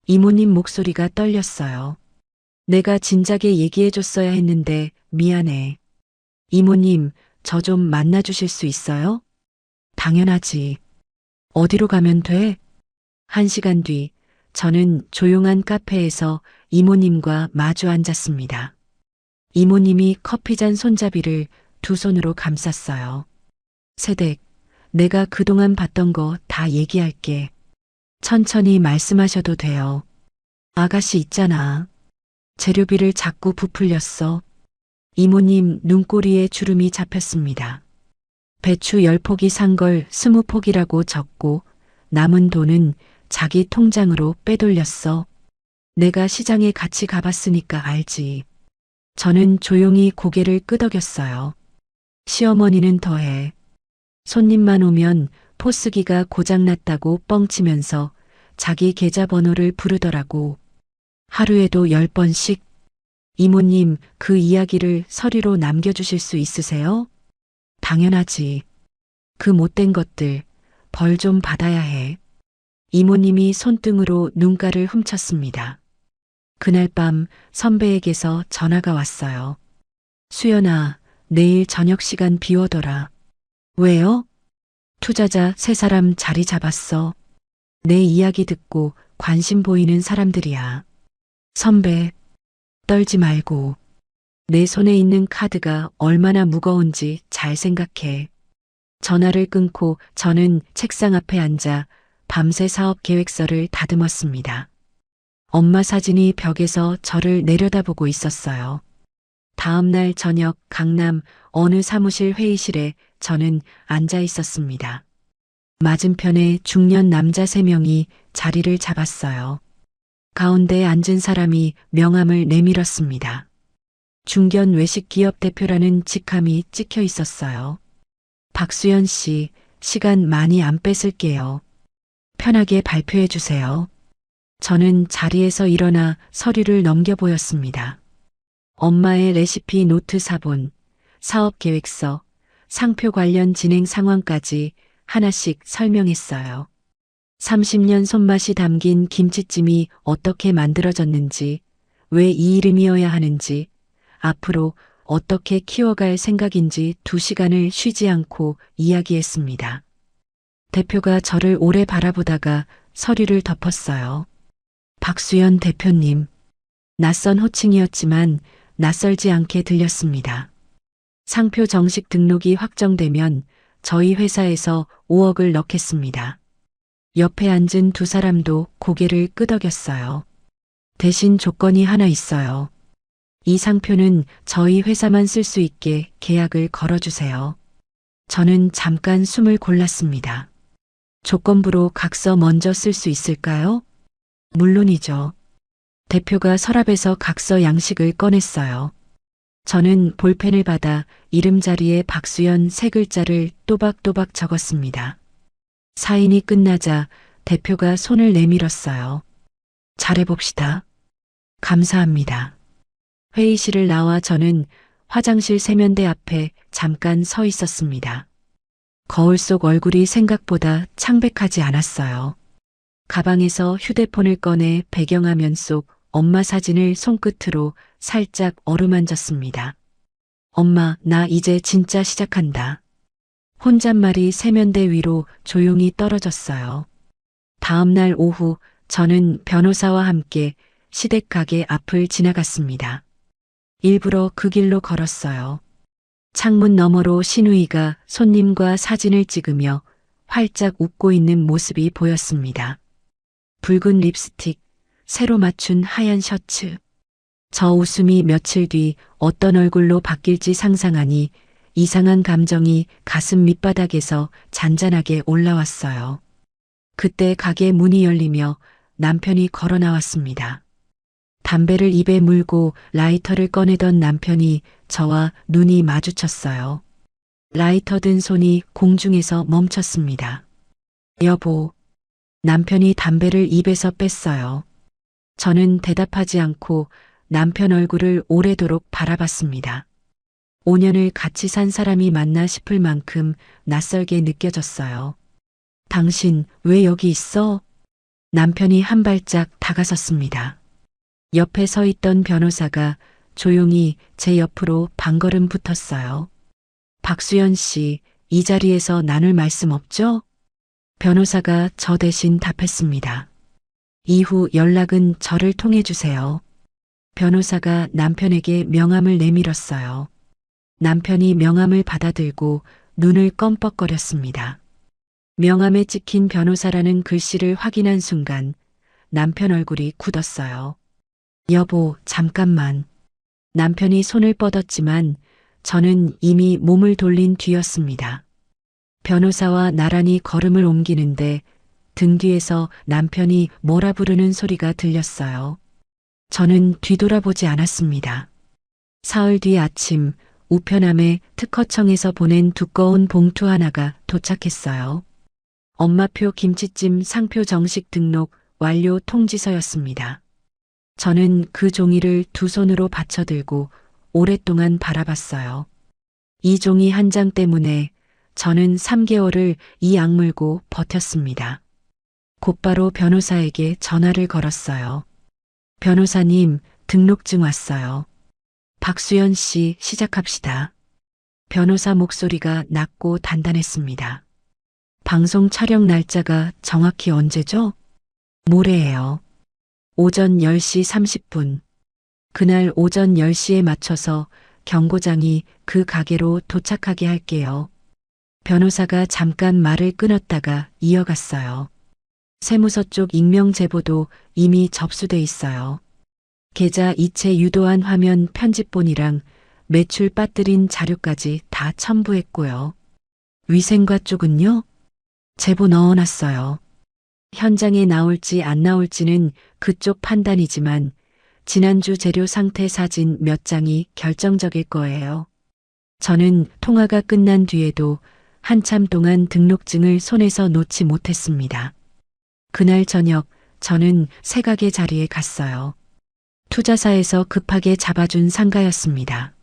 이모님 목소리가 떨렸어요. 내가 진작에 얘기해줬어야 했는데 미안해. 이모님, 저 좀 만나주실 수 있어요? 당연하지. 어디로 가면 돼? 1시간 뒤, 저는 조용한 카페에서 이모님과 마주 앉았습니다. 이모님이 커피잔 손잡이를 두 손으로 감쌌어요. 새댁, 내가 그동안 봤던 거 다 얘기할게. 천천히 말씀하셔도 돼요. 아가씨 있잖아. 재료비를 자꾸 부풀렸어. 이모님 눈꼬리에 주름이 잡혔습니다. 배추 10포기 산 걸 20포기라고 적고 남은 돈은 자기 통장으로 빼돌렸어. 내가 시장에 같이 가봤으니까 알지. 저는 조용히 고개를 끄덕였어요. 시어머니는 더해. 손님만 오면 포스기가 고장났다고 뻥치면서 자기 계좌번호를 부르더라고. 하루에도 10번씩. 이모님, 그 이야기를 서류로 남겨주실 수 있으세요? 당연하지. 그 못된 것들, 벌 좀 받아야 해. 이모님이 손등으로 눈가를 훔쳤습니다. 그날 밤 선배에게서 전화가 왔어요. 수연아, 내일 저녁 시간 비워둬라. 왜요? 투자자 3사람 자리 잡았어. 내 이야기 듣고 관심 보이는 사람들이야. 선배, 떨지 말고. 내 손에 있는 카드가 얼마나 무거운지 잘 생각해. 전화를 끊고 저는 책상 앞에 앉아 밤새 사업 계획서를 다듬었습니다. 엄마 사진이 벽에서 저를 내려다보고 있었어요. 다음 날 저녁 강남 어느 사무실 회의실에 저는 앉아 있었습니다. 맞은편에 중년 남자 3명이 자리를 잡았어요. 가운데 앉은 사람이 명함을 내밀었습니다. 중견 외식 기업 대표라는 직함이 찍혀 있었어요. 박수연 씨, 시간 많이 안 뺏을게요. 편하게 발표해 주세요. 저는 자리에서 일어나 서류를 넘겨보였습니다. 엄마의 레시피 노트 사본, 사업 계획서, 상표 관련 진행 상황까지 하나씩 설명했어요. 30년 손맛이 담긴 김치찜이 어떻게 만들어졌는지, 왜 이 이름이어야 하는지, 앞으로 어떻게 키워갈 생각인지 2시간을 쉬지 않고 이야기했습니다. 대표가 저를 오래 바라보다가 서류를 덮었어요. 박수연 대표님. 낯선 호칭이었지만 낯설지 않게 들렸습니다. 상표 정식 등록이 확정되면 저희 회사에서 5억을 넣겠습니다. 옆에 앉은 2사람도 고개를 끄덕였어요. 대신 조건이 하나 있어요. 이 상표는 저희 회사만 쓸 수 있게 계약을 걸어주세요. 저는 잠깐 숨을 골랐습니다. 조건부로 각서 먼저 쓸 수 있을까요? 물론이죠. 대표가 서랍에서 각서 양식을 꺼냈어요. 저는 볼펜을 받아 이름 자리에 박수연 3글자를 또박또박 적었습니다. 사인이 끝나자 대표가 손을 내밀었어요. 잘해봅시다. 감사합니다. 회의실을 나와 저는 화장실 세면대 앞에 잠깐 서 있었습니다. 거울 속 얼굴이 생각보다 창백하지 않았어요. 가방에서 휴대폰을 꺼내 배경화면 속 엄마 사진을 손끝으로 살짝 어루만졌습니다. 엄마, 나 이제 진짜 시작한다. 혼잣말이 세면대 위로 조용히 떨어졌어요. 다음 날 오후 저는 변호사와 함께 시댁 가게 앞을 지나갔습니다. 일부러 그 길로 걸었어요. 창문 너머로 신우이가 손님과 사진을 찍으며 활짝 웃고 있는 모습이 보였습니다. 붉은 립스틱, 새로 맞춘 하얀 셔츠. 저 웃음이 며칠 뒤 어떤 얼굴로 바뀔지 상상하니 이상한 감정이 가슴 밑바닥에서 잔잔하게 올라왔어요. 그때 가게 문이 열리며 남편이 걸어 나왔습니다. 담배를 입에 물고 라이터를 꺼내던 남편이 저와 눈이 마주쳤어요. 라이터 든 손이 공중에서 멈췄습니다. 여보. 남편이 담배를 입에서 뺐어요. 저는 대답하지 않고 남편 얼굴을 오래도록 바라봤습니다. 5년을 같이 산 사람이 맞나 싶을 만큼 낯설게 느껴졌어요. 당신 왜 여기 있어? 남편이 한 발짝 다가섰습니다. 옆에 서 있던 변호사가 조용히 제 옆으로 반걸음 붙었어요. 박수연 씨, 이 자리에서 나눌 말씀 없죠? 변호사가 저 대신 답했습니다. 이후 연락은 저를 통해 주세요. 변호사가 남편에게 명함을 내밀었어요. 남편이 명함을 받아들고 눈을 껌뻑거렸습니다. 명함에 찍힌 변호사라는 글씨를 확인한 순간 남편 얼굴이 굳었어요. 여보, 잠깐만. 남편이 손을 뻗었지만 저는 이미 몸을 돌린 뒤였습니다. 변호사와 나란히 걸음을 옮기는데 등 뒤에서 남편이 뭐라 부르는 소리가 들렸어요. 저는 뒤돌아보지 않았습니다. 사흘 뒤 아침 우편함에 특허청에서 보낸 두꺼운 봉투 하나가 도착했어요. 엄마표 김치찜 상표 정식 등록 완료 통지서였습니다. 저는 그 종이를 두 손으로 받쳐들고 오랫동안 바라봤어요. 이 종이 한 장 때문에 저는 3개월을 이 악물고 버텼습니다. 곧바로 변호사에게 전화를 걸었어요. 변호사님, 등록증 왔어요. 박수연 씨, 시작합시다. 변호사 목소리가 낮고 단단했습니다. 방송 촬영 날짜가 정확히 언제죠? 모레예요. 오전 10시 30분. 그날 오전 10시에 맞춰서 경고장이 그 가게로 도착하게 할게요. 변호사가 잠깐 말을 끊었다가 이어갔어요. 세무서 쪽 익명 제보도 이미 접수돼 있어요. 계좌 이체 유도한 화면 편집본이랑 매출 빠뜨린 자료까지 다 첨부했고요. 위생과 쪽은요? 제보 넣어놨어요. 현장에 나올지 안 나올지는 그쪽 판단이지만 지난주 재료 상태 사진 몇 장이 결정적일 거예요. 저는 통화가 끝난 뒤에도 한참 동안 등록증을 손에서 놓지 못했습니다. 그날 저녁 저는 새가게 자리에 갔어요. 투자사에서 급하게 잡아준 상가였습니다.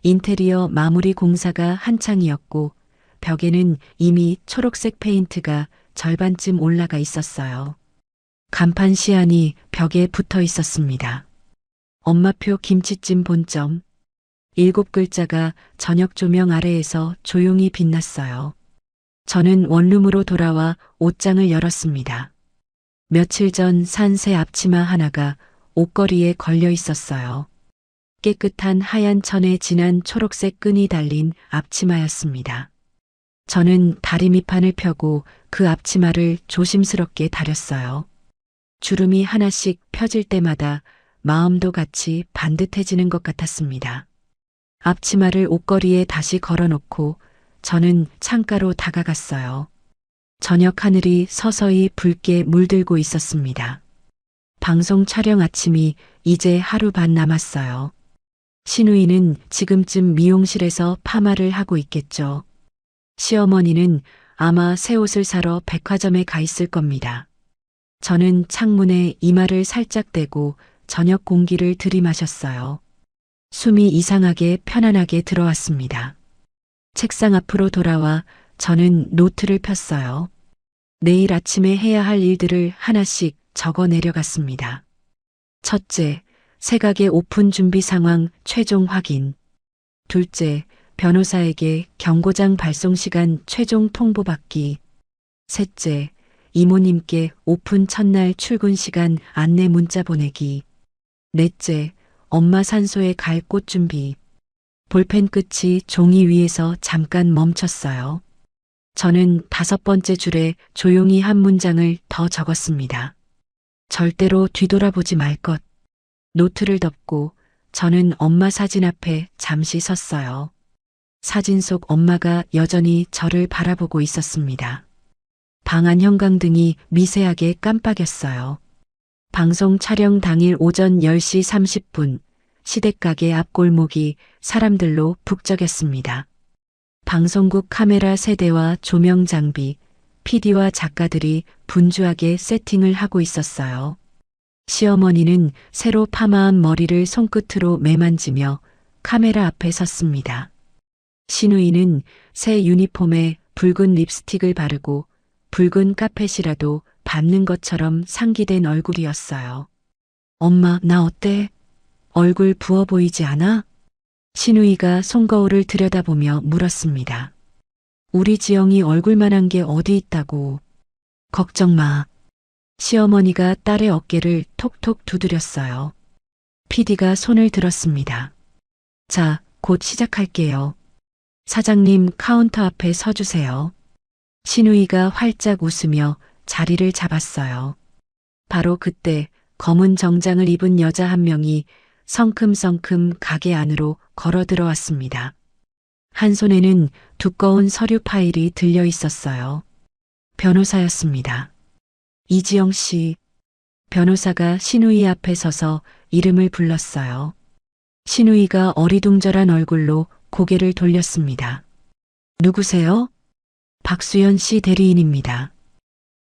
인테리어 마무리 공사가 한창이었고 벽에는 이미 초록색 페인트가 절반쯤 올라가 있었어요. 간판 시안이 벽에 붙어 있었습니다. 엄마표 김치찜 본점. 7글자가 저녁 조명 아래에서 조용히 빛났어요. 저는 원룸으로 돌아와 옷장을 열었습니다. 며칠 전 산 새 앞치마 하나가 옷걸이에 걸려 있었어요. 깨끗한 하얀 천에 진한 초록색 끈이 달린 앞치마였습니다. 저는 다리 밑판을 펴고 그 앞치마를 조심스럽게 다렸어요. 주름이 하나씩 펴질 때마다 마음도 같이 반듯해지는 것 같았습니다. 앞치마를 옷걸이에 다시 걸어놓고 저는 창가로 다가갔어요. 저녁 하늘이 서서히 붉게 물들고 있었습니다. 방송 촬영 아침이 이제 하루 반 남았어요. 신우이는 지금쯤 미용실에서 파마를 하고 있겠죠. 시어머니는 아마 새 옷을 사러 백화점에 가 있을 겁니다. 저는 창문에 이마를 살짝 대고 저녁 공기를 들이마셨어요. 숨이 이상하게 편안하게 들어왔습니다. 책상 앞으로 돌아와 저는 노트를 폈어요. 내일 아침에 해야 할 일들을 하나씩 적어 내려갔습니다. 첫째, 새가게 오픈 준비 상황 최종 확인. 둘째, 변호사에게 경고장 발송 시간 최종 통보받기. 셋째, 이모님께 오픈 첫날 출근 시간 안내 문자 보내기. 넷째, 엄마 산소에 갈 꽃 준비. 볼펜 끝이 종이 위에서 잠깐 멈췄어요. 저는 5번째 줄에 조용히 한 문장을 더 적었습니다. 절대로 뒤돌아보지 말 것. 노트를 덮고 저는 엄마 사진 앞에 잠시 섰어요. 사진 속 엄마가 여전히 저를 바라보고 있었습니다. 방 안 형광등이 미세하게 깜빡였어요. 방송 촬영 당일 오전 10시 30분 시댁가게 앞골목이 사람들로 북적였습니다. 방송국 카메라 세대와 조명 장비, PD와 작가들이 분주하게 세팅을 하고 있었어요. 시어머니는 새로 파마한 머리를 손끝으로 매만지며 카메라 앞에 섰습니다. 신우이는 새 유니폼에 붉은 립스틱을 바르고 붉은 카펫이라도 밟는 것처럼 상기된 얼굴이었어요. 엄마, 나 어때? 얼굴 부어 보이지 않아? 신우이가 손거울을 들여다보며 물었습니다. 우리 지영이 얼굴만한 게 어디 있다고. 걱정 마. 시어머니가 딸의 어깨를 톡톡 두드렸어요. PD가 손을 들었습니다. 자, 곧 시작할게요. 사장님 카운터 앞에 서주세요. 신우이가 활짝 웃으며 자리를 잡았어요. 바로 그때 검은 정장을 입은 여자 한 명이 성큼성큼 가게 안으로 걸어 들어왔습니다. 한 손에는 두꺼운 서류 파일이 들려 있었어요. 변호사였습니다. 이지영 씨. 변호사가 신우이 앞에 서서 이름을 불렀어요. 신우이가 어리둥절한 얼굴로 고개를 돌렸습니다. 누구세요? 박수연 씨 대리인입니다.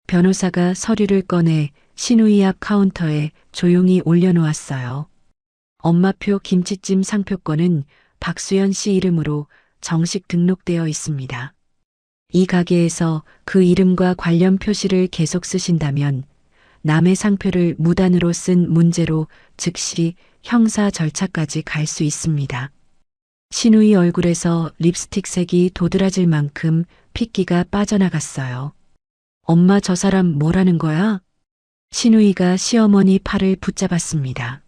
변호사가 서류를 꺼내 신우이 앞 카운터에 조용히 올려놓았어요. 엄마표 김치찜 상표권은 박수연 씨 이름으로 정식 등록되어 있습니다. 이 가게에서 그 이름과 관련 표시를 계속 쓰신다면 남의 상표를 무단으로 쓴 문제로 즉시 형사 절차까지 갈 수 있습니다. 신우이 얼굴에서 립스틱 색이 도드라질 만큼 핏기가 빠져나갔어요. 엄마 저 사람 뭐라는 거야? 신우이가 시어머니 팔을 붙잡았습니다.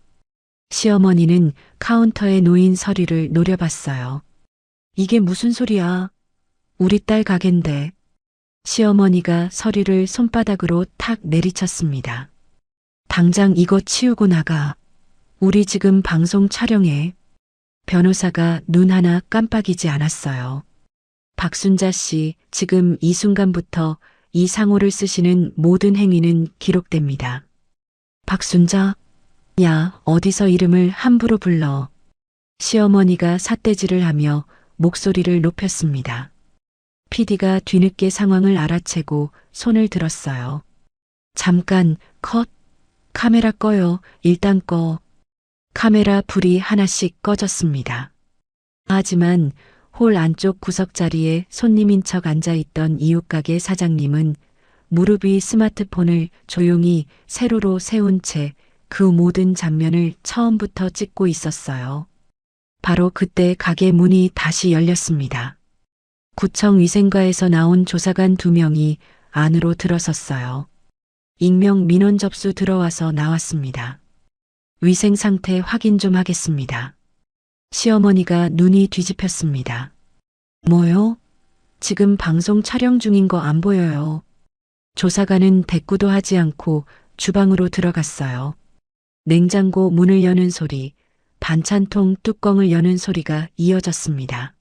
시어머니는 카운터에 놓인 서류를 노려봤어요. 이게 무슨 소리야? 우리 딸 가게인데. 시어머니가 서류를 손바닥으로 탁 내리쳤습니다. 당장 이거 치우고 나가. 우리 지금 방송 촬영해. 변호사가 눈 하나 깜빡이지 않았어요. 박순자 씨, 지금 이 순간부터 이 상호를 쓰시는 모든 행위는 기록됩니다. 박순자? 야, 어디서 이름을 함부로 불러. 시어머니가 삿대질을 하며 목소리를 높였습니다. PD가 뒤늦게 상황을 알아채고 손을 들었어요. 잠깐, 컷. 카메라 꺼요. 일단 꺼. 카메라 불이 하나씩 꺼졌습니다. 하지만 홀 안쪽 구석 자리에 손님인 척 앉아있던 이웃가게 사장님은 무릎 위 스마트폰을 조용히 세로로 세운 채 그 모든 장면을 처음부터 찍고 있었어요. 바로 그때 가게 문이 다시 열렸습니다. 구청 위생과에서 나온 조사관 2명이 안으로 들어섰어요. 익명 민원 접수 들어와서 나왔습니다. 위생 상태 확인 좀 하겠습니다. 시어머니가 눈이 뒤집혔습니다. 뭐요? 지금 방송 촬영 중인 거 안 보여요. 조사관은 대꾸도 하지 않고 주방으로 들어갔어요. 냉장고 문을 여는 소리, 반찬통 뚜껑을 여는 소리가 이어졌습니다.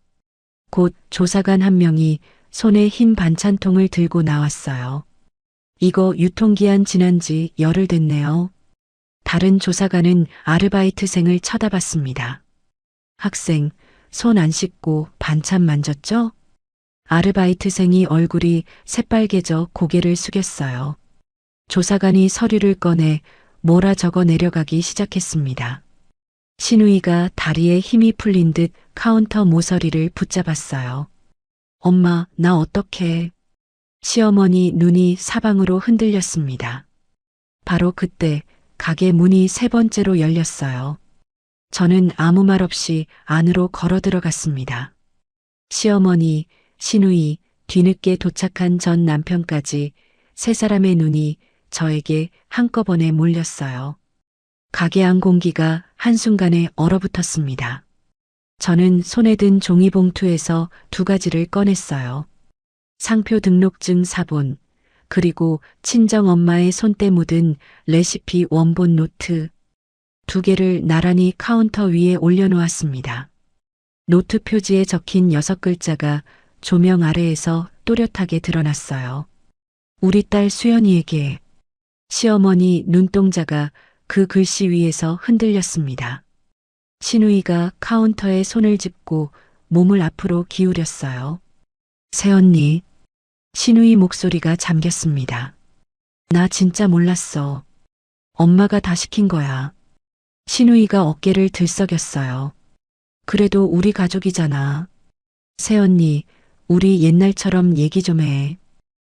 곧 조사관 한 명이 손에 흰 반찬통을 들고 나왔어요. 이거 유통기한 지난 지 열흘 됐네요. 다른 조사관은 아르바이트생을 쳐다봤습니다. 학생, 손 안 씻고 반찬 만졌죠? 아르바이트생이 얼굴이 새빨개져 고개를 숙였어요. 조사관이 서류를 꺼내 뭐라 적어 내려가기 시작했습니다. 신우이가 다리에 힘이 풀린 듯 카운터 모서리를 붙잡았어요. 엄마, 나 어떡해. 시어머니 눈이 사방으로 흔들렸습니다. 바로 그때 가게 문이 3번째로 열렸어요. 저는 아무 말 없이 안으로 걸어 들어갔습니다. 시어머니, 신우이, 뒤늦게 도착한 전 남편까지 3사람의 눈이 저에게 한꺼번에 몰렸어요. 가게 안 공기가 한순간에 얼어붙었습니다. 저는 손에 든 종이봉투에서 2가지를 꺼냈어요. 상표 등록증 사본, 그리고 친정엄마의 손때 묻은 레시피 원본 노트 2개를 나란히 카운터 위에 올려놓았습니다. 노트 표지에 적힌 6글자가 조명 아래에서 또렷하게 드러났어요. 우리 딸 수연이에게. 시어머니 눈동자가 그 글씨 위에서 흔들렸습니다. 신우이가 카운터에 손을 짚고 몸을 앞으로 기울였어요. 새언니. 신우이 목소리가 잠겼습니다. 나 진짜 몰랐어. 엄마가 다 시킨 거야. 신우이가 어깨를 들썩였어요. 그래도 우리 가족이잖아. 새언니, 우리 옛날처럼 얘기 좀 해.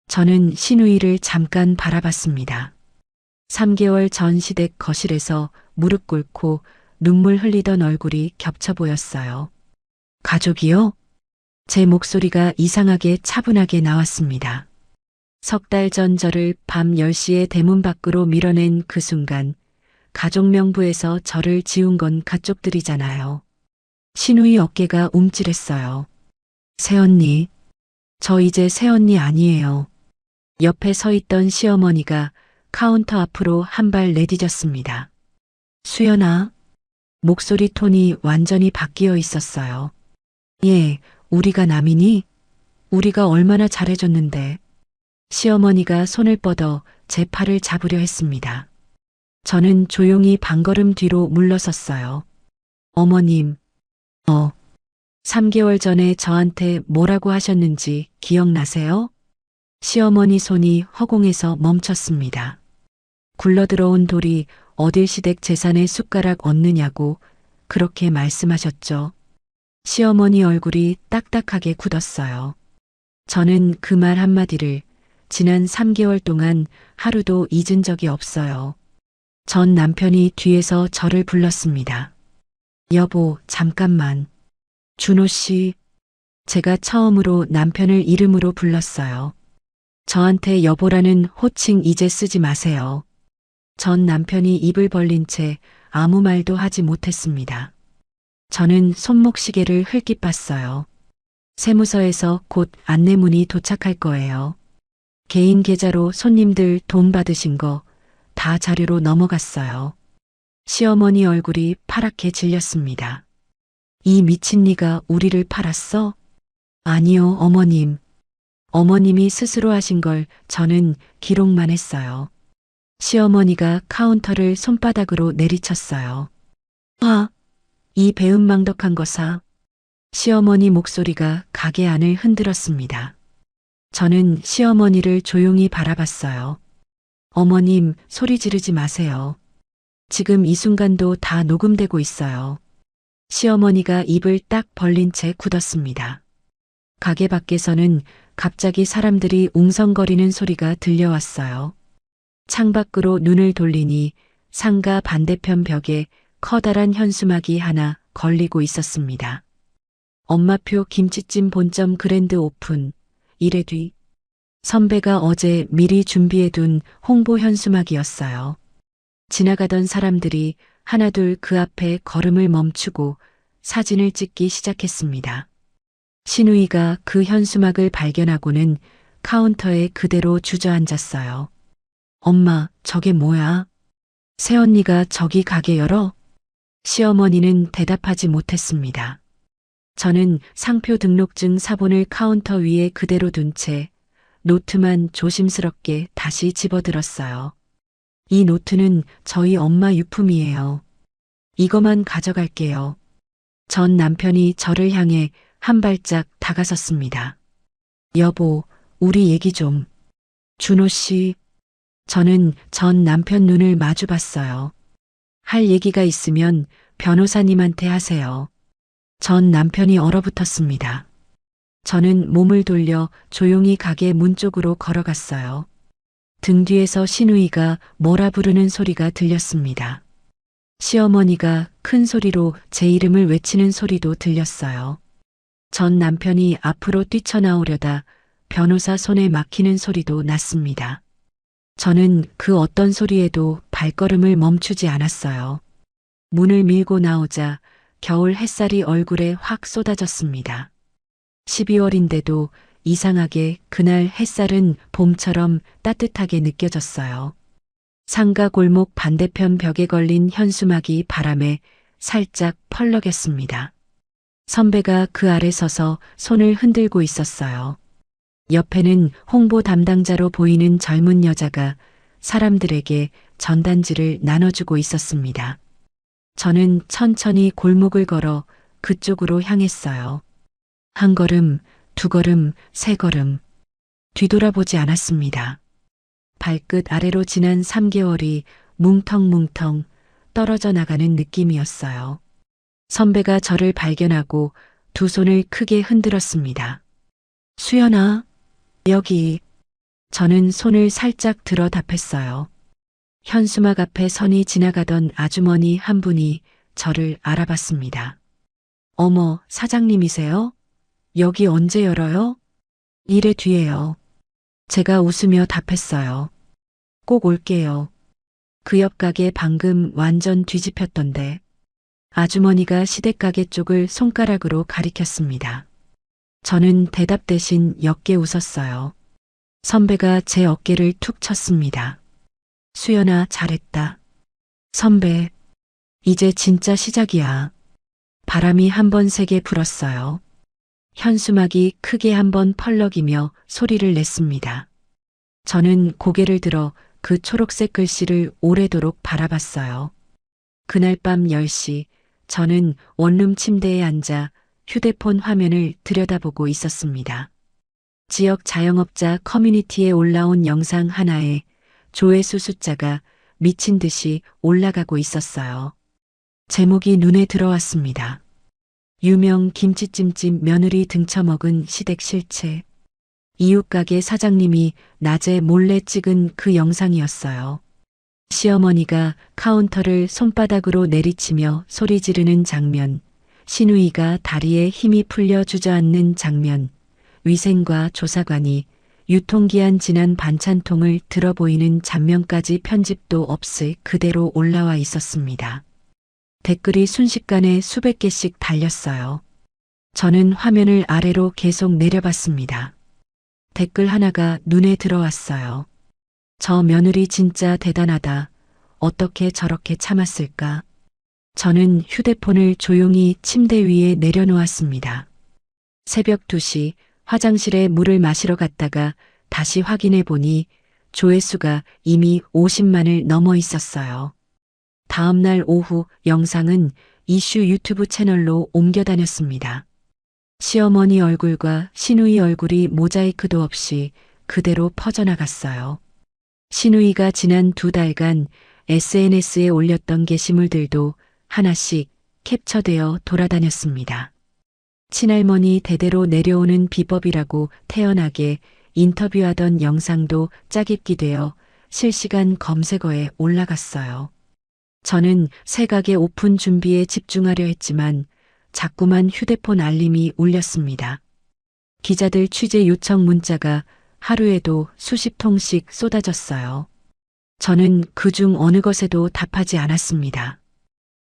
저는 신우이를 잠깐 바라봤습니다. 3개월 전 시댁 거실에서 무릎 꿇고 눈물 흘리던 얼굴이 겹쳐 보였어요. 가족이요? 제 목소리가 이상하게 차분하게 나왔습니다. 3달 전 저를 밤 10시에 대문 밖으로 밀어낸 그 순간 가족명부에서 저를 지운 건 가족들이잖아요. 신우이 어깨가 움찔했어요. 새언니, 저 이제 새언니 아니에요. 옆에 서 있던 시어머니가 카운터 앞으로 한 발 내디뎠습니다. 수연아. 목소리 톤이 완전히 바뀌어 있었어요. 예, 우리가 남이니? 우리가 얼마나 잘해줬는데. 시어머니가 손을 뻗어 제 팔을 잡으려 했습니다. 저는 조용히 반걸음 뒤로 물러섰어요. 어머님, 3개월 전에 저한테 뭐라고 하셨는지 기억나세요? 시어머니 손이 허공에서 멈췄습니다. 굴러들어온 돌이 어딜 시댁 재산에 숟가락 얹느냐고 그렇게 말씀하셨죠. 시어머니 얼굴이 딱딱하게 굳었어요. 저는 그 말 한마디를 지난 3개월 동안 하루도 잊은 적이 없어요. 전 남편이 뒤에서 저를 불렀습니다. 여보, 잠깐만. 준호 씨. 제가 처음으로 남편을 이름으로 불렀어요. 저한테 여보라는 호칭 이제 쓰지 마세요. 전 남편이 입을 벌린 채 아무 말도 하지 못했습니다. 저는 손목시계를 흘낏 봤어요. 세무서에서 곧 안내문이 도착할 거예요. 개인 계좌로 손님들 돈 받으신 거 다 자료로 넘어갔어요. 시어머니 얼굴이 파랗게 질렸습니다. 이 미친 네가 우리를 팔았어? 아니요, 어머님. 어머님이 스스로 하신 걸 저는 기록만 했어요. 시어머니가 카운터를 손바닥으로 내리쳤어요. 이 배은망덕한 거사. 시어머니 목소리가 가게 안을 흔들었습니다. 저는 시어머니를 조용히 바라봤어요. 어머님, 소리 지르지 마세요. 지금 이 순간도 다 녹음되고 있어요. 시어머니가 입을 딱 벌린 채 굳었습니다. 가게 밖에서는 갑자기 사람들이 웅성거리는 소리가 들려왔어요. 창밖으로 눈을 돌리니 상가 반대편 벽에 커다란 현수막이 하나 걸리고 있었습니다. 엄마표 김치찜 본점 그랜드 오픈 1회 뒤. 선배가 어제 미리 준비해둔 홍보 현수막이었어요. 지나가던 사람들이 하나둘 그 앞에 걸음을 멈추고 사진을 찍기 시작했습니다. 신우이가 그 현수막을 발견하고는 카운터에 그대로 주저앉았어요. 엄마, 저게 뭐야? 새언니가 저기 가게 열어? 시어머니는 대답하지 못했습니다. 저는 상표 등록증 사본을 카운터 위에 그대로 둔 채 노트만 조심스럽게 다시 집어들었어요. 이 노트는 저희 엄마 유품이에요. 이거만 가져갈게요. 전 남편이 저를 향해 한 발짝 다가섰습니다. 여보, 우리 얘기 좀. 준호 씨. 저는 전 남편 눈을 마주 봤어요. 할 얘기가 있으면 변호사님한테 하세요. 전 남편이 얼어붙었습니다. 저는 몸을 돌려 조용히 가게 문 쪽으로 걸어갔어요. 등 뒤에서 신우이가 뭐라 부르는 소리가 들렸습니다. 시어머니가 큰 소리로 제 이름을 외치는 소리도 들렸어요. 전 남편이 앞으로 뛰쳐나오려다 변호사 손에 막히는 소리도 났습니다. 저는 그 어떤 소리에도 발걸음을 멈추지 않았어요. 문을 밀고 나오자 겨울 햇살이 얼굴에 확 쏟아졌습니다. 12월인데도 이상하게 그날 햇살은 봄처럼 따뜻하게 느껴졌어요. 상가 골목 반대편 벽에 걸린 현수막이 바람에 살짝 펄럭였습니다. 선배가 그 아래 서서 손을 흔들고 있었어요. 옆에는 홍보 담당자로 보이는 젊은 여자가 사람들에게 전단지를 나눠주고 있었습니다. 저는 천천히 골목을 걸어 그쪽으로 향했어요. 한 걸음, 두 걸음, 세 걸음. 뒤돌아보지 않았습니다. 발끝 아래로 지난 3개월이 뭉텅뭉텅 떨어져 나가는 느낌이었어요. 선배가 저를 발견하고 두 손을 크게 흔들었습니다. 수연아, 여기. 저는 손을 살짝 들어 답했어요. 현수막 앞에 선이 지나가던 아주머니 한 분이 저를 알아봤습니다. 어머, 사장님이세요? 여기 언제 열어요? 1회 뒤에요. 제가 웃으며 답했어요. 꼭 올게요. 그 옆 가게 방금 완전 뒤집혔던데. 아주머니가 시댁가게 쪽을 손가락으로 가리켰습니다. 저는 대답 대신 옅게 웃었어요. 선배가 제 어깨를 툭 쳤습니다. 수연아, 잘했다. 선배, 이제 진짜 시작이야. 바람이 한 번 세게 불었어요. 현수막이 크게 한 번 펄럭이며 소리를 냈습니다. 저는 고개를 들어 그 초록색 글씨를 오래도록 바라봤어요. 그날 밤 10시, 저는 원룸 침대에 앉아 휴대폰 화면을 들여다보고 있었습니다. 지역 자영업자 커뮤니티에 올라온 영상 하나에 조회수 숫자가 미친 듯이 올라가고 있었어요. 제목이 눈에 들어왔습니다. 유명 김치찜집 며느리 등쳐먹은 시댁 실체. 이웃가게 사장님이 낮에 몰래 찍은 그 영상이었어요. 시어머니가 카운터를 손바닥으로 내리치며 소리 지르는 장면, 시누이가 다리에 힘이 풀려 주저앉는 장면, 위생과 조사관이 유통기한 지난 반찬통을 들어 보이는 장면까지 편집도 없이 그대로 올라와 있었습니다. 댓글이 순식간에 수백 개씩 달렸어요. 저는 화면을 아래로 계속 내려봤습니다. 댓글 하나가 눈에 들어왔어요. 저 며느리 진짜 대단하다. 어떻게 저렇게 참았을까? 저는 휴대폰을 조용히 침대 위에 내려놓았습니다. 새벽 2시 화장실에 물을 마시러 갔다가 다시 확인해 보니 조회수가 이미 50만을 넘어 있었어요. 다음 날 오후 영상은 이슈 유튜브 채널로 옮겨 다녔습니다. 시어머니 얼굴과 시누이 얼굴이 모자이크도 없이 그대로 퍼져나갔어요. 시누이가 지난 2달간 SNS에 올렸던 게시물들도 하나씩 캡처되어 돌아다녔습니다. 친할머니 대대로 내려오는 비법이라고 태연하게 인터뷰하던 영상도 짜깁기 되어 실시간 검색어에 올라갔어요. 저는 새 가게 오픈 준비에 집중하려 했지만 자꾸만 휴대폰 알림이 울렸습니다. 기자들 취재 요청 문자가 하루에도 수십 통씩 쏟아졌어요. 저는 그중 어느 것에도 답하지 않았습니다.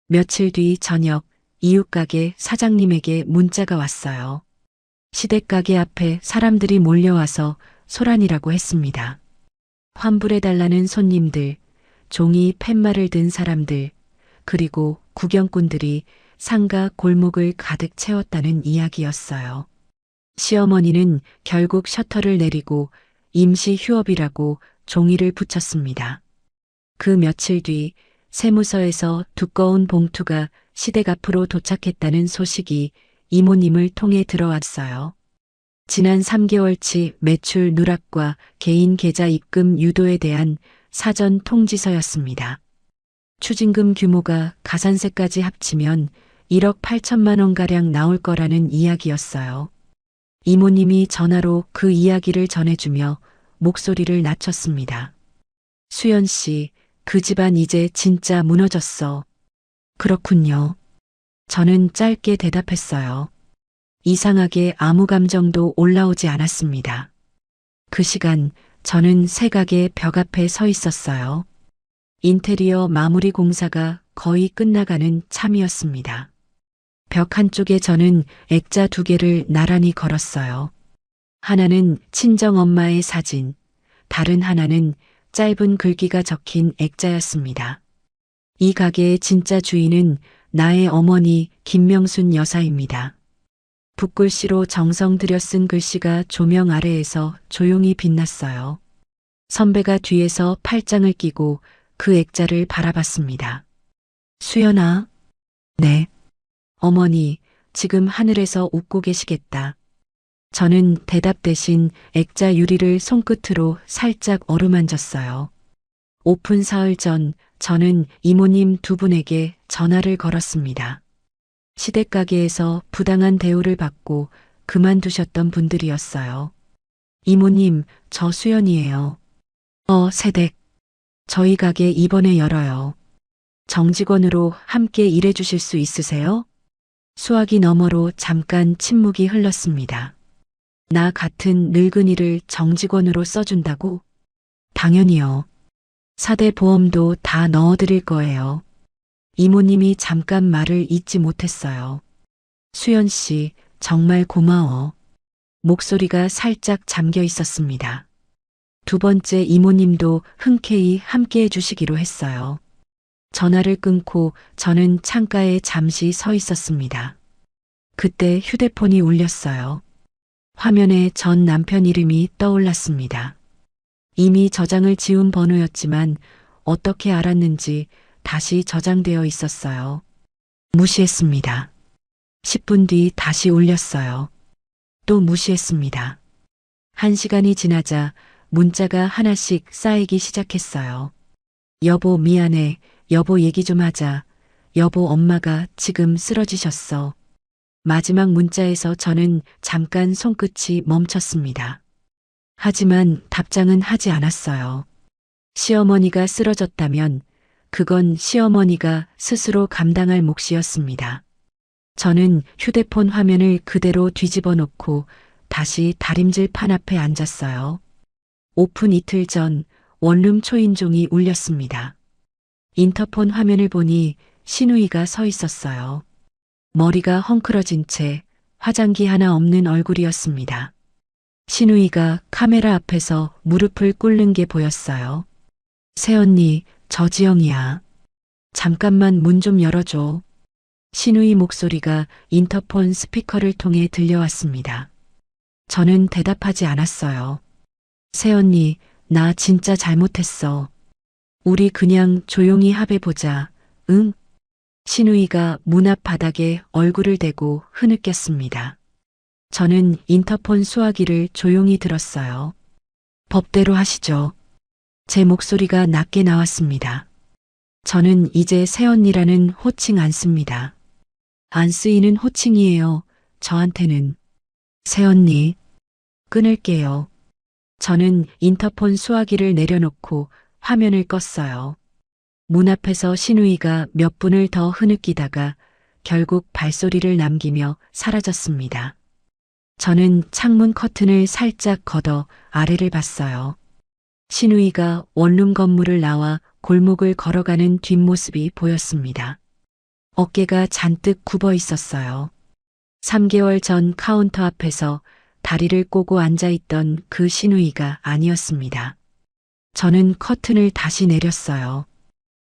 며칠 뒤 저녁 이웃가게 사장님에게 문자가 왔어요. 시댁가게 앞에 사람들이 몰려와서 소란이라고 했습니다. 환불해달라는 손님들, 종이 팻말을 든 사람들, 그리고 구경꾼들이 상가 골목을 가득 채웠다는 이야기였어요. 시어머니는 결국 셔터를 내리고 임시 휴업이라고 종이를 붙였습니다. 그 며칠 뒤 세무서에서 두꺼운 봉투가 시댁 앞으로 도착했다는 소식이 이모님을 통해 들어왔어요. 지난 3개월치 매출 누락과 개인 계좌 입금 유도에 대한 사전 통지서였습니다. 추징금 규모가 가산세까지 합치면 1억 8천만 원가량 나올 거라는 이야기였어요. 이모님이 전화로 그 이야기를 전해주며 목소리를 낮췄습니다. 수연 씨, 그 집안 이제 진짜 무너졌어. 그렇군요. 저는 짧게 대답했어요. 이상하게 아무 감정도 올라오지 않았습니다. 그 시간 저는 새가게 벽 앞에 서 있었어요. 인테리어 마무리 공사가 거의 끝나가는 참이었습니다. 벽 한쪽에 저는 액자 2개를 나란히 걸었어요. 하나는 친정엄마의 사진, 다른 하나는 짧은 글귀가 적힌 액자였습니다. 이 가게의 진짜 주인은 나의 어머니 김명순 여사입니다. 붓글씨로 정성 들여 쓴 글씨가 조명 아래에서 조용히 빛났어요. 선배가 뒤에서 팔짱을 끼고 그 액자를 바라봤습니다. 수연아? 네. 어머니, 지금 하늘에서 웃고 계시겠다. 저는 대답 대신 액자 유리를 손끝으로 살짝 어루만졌어요. 오픈 사흘 전 저는 이모님 2분에게 전화를 걸었습니다. 시댁 가게에서 부당한 대우를 받고 그만두셨던 분들이었어요. 이모님, 저 수연이에요. 세댁. 저희 가게 이번에 열어요. 정직원으로 함께 일해주실 수 있으세요? 수화기 너머로 잠깐 침묵이 흘렀습니다. 나 같은 늙은이를 정직원으로 써준다고? 당연히요. 4대 보험도 다 넣어드릴 거예요. 이모님이 잠깐 말을 잇지 못했어요. 수연 씨, 정말 고마워. 목소리가 살짝 잠겨 있었습니다. 두 번째 이모님도 흔쾌히 함께 해주시기로 했어요. 전화를 끊고 저는 창가에 잠시 서 있었습니다. 그때 휴대폰이 울렸어요. 화면에 전 남편 이름이 떠올랐습니다. 이미 저장을 지운 번호였지만 어떻게 알았는지 다시 저장되어 있었어요. 무시했습니다. 10분 뒤 다시 울렸어요. 또 무시했습니다. 1시간이 지나자 문자가 하나씩 쌓이기 시작했어요. 여보 미안해. 여보 얘기 좀 하자. 여보 엄마가 지금 쓰러지셨어. 마지막 문자에서 저는 잠깐 손끝이 멈췄습니다. 하지만 답장은 하지 않았어요. 시어머니가 쓰러졌다면 그건 시어머니가 스스로 감당할 몫이었습니다. 저는 휴대폰 화면을 그대로 뒤집어 놓고 다시 다림질 판 앞에 앉았어요. 오픈 이틀 전 원룸 초인종이 울렸습니다. 인터폰 화면을 보니 신우이가 서 있었어요. 머리가 헝클어진 채 화장기 하나 없는 얼굴이었습니다. 신우이가 카메라 앞에서 무릎을 꿇는 게 보였어요. 새언니, 저 지영이야. 잠깐만 문 좀 열어줘. 신우이 목소리가 인터폰 스피커를 통해 들려왔습니다. 저는 대답하지 않았어요. 새언니, 나 진짜 잘못했어. 우리 그냥 조용히 합해보자, 응? 신우이가 문 앞 바닥에 얼굴을 대고 흐느꼈습니다. 저는 인터폰 수화기를 조용히 들었어요. 법대로 하시죠. 제 목소리가 낮게 나왔습니다. 저는 이제 새언니라는 호칭 안 씁니다. 안 쓰이는 호칭이에요. 저한테는. 새언니. 끊을게요. 저는 인터폰 수화기를 내려놓고 화면을 껐어요. 문 앞에서 신우이가 몇 분을 더 흐느끼다가 결국 발소리를 남기며 사라졌습니다. 저는 창문 커튼을 살짝 걷어 아래를 봤어요. 신우이가 원룸 건물을 나와 골목을 걸어가는 뒷모습이 보였습니다. 어깨가 잔뜩 굽어 있었어요. 3개월 전 카운터 앞에서 다리를 꼬고 앉아있던 그 신우이가 아니었습니다. 저는 커튼을 다시 내렸어요.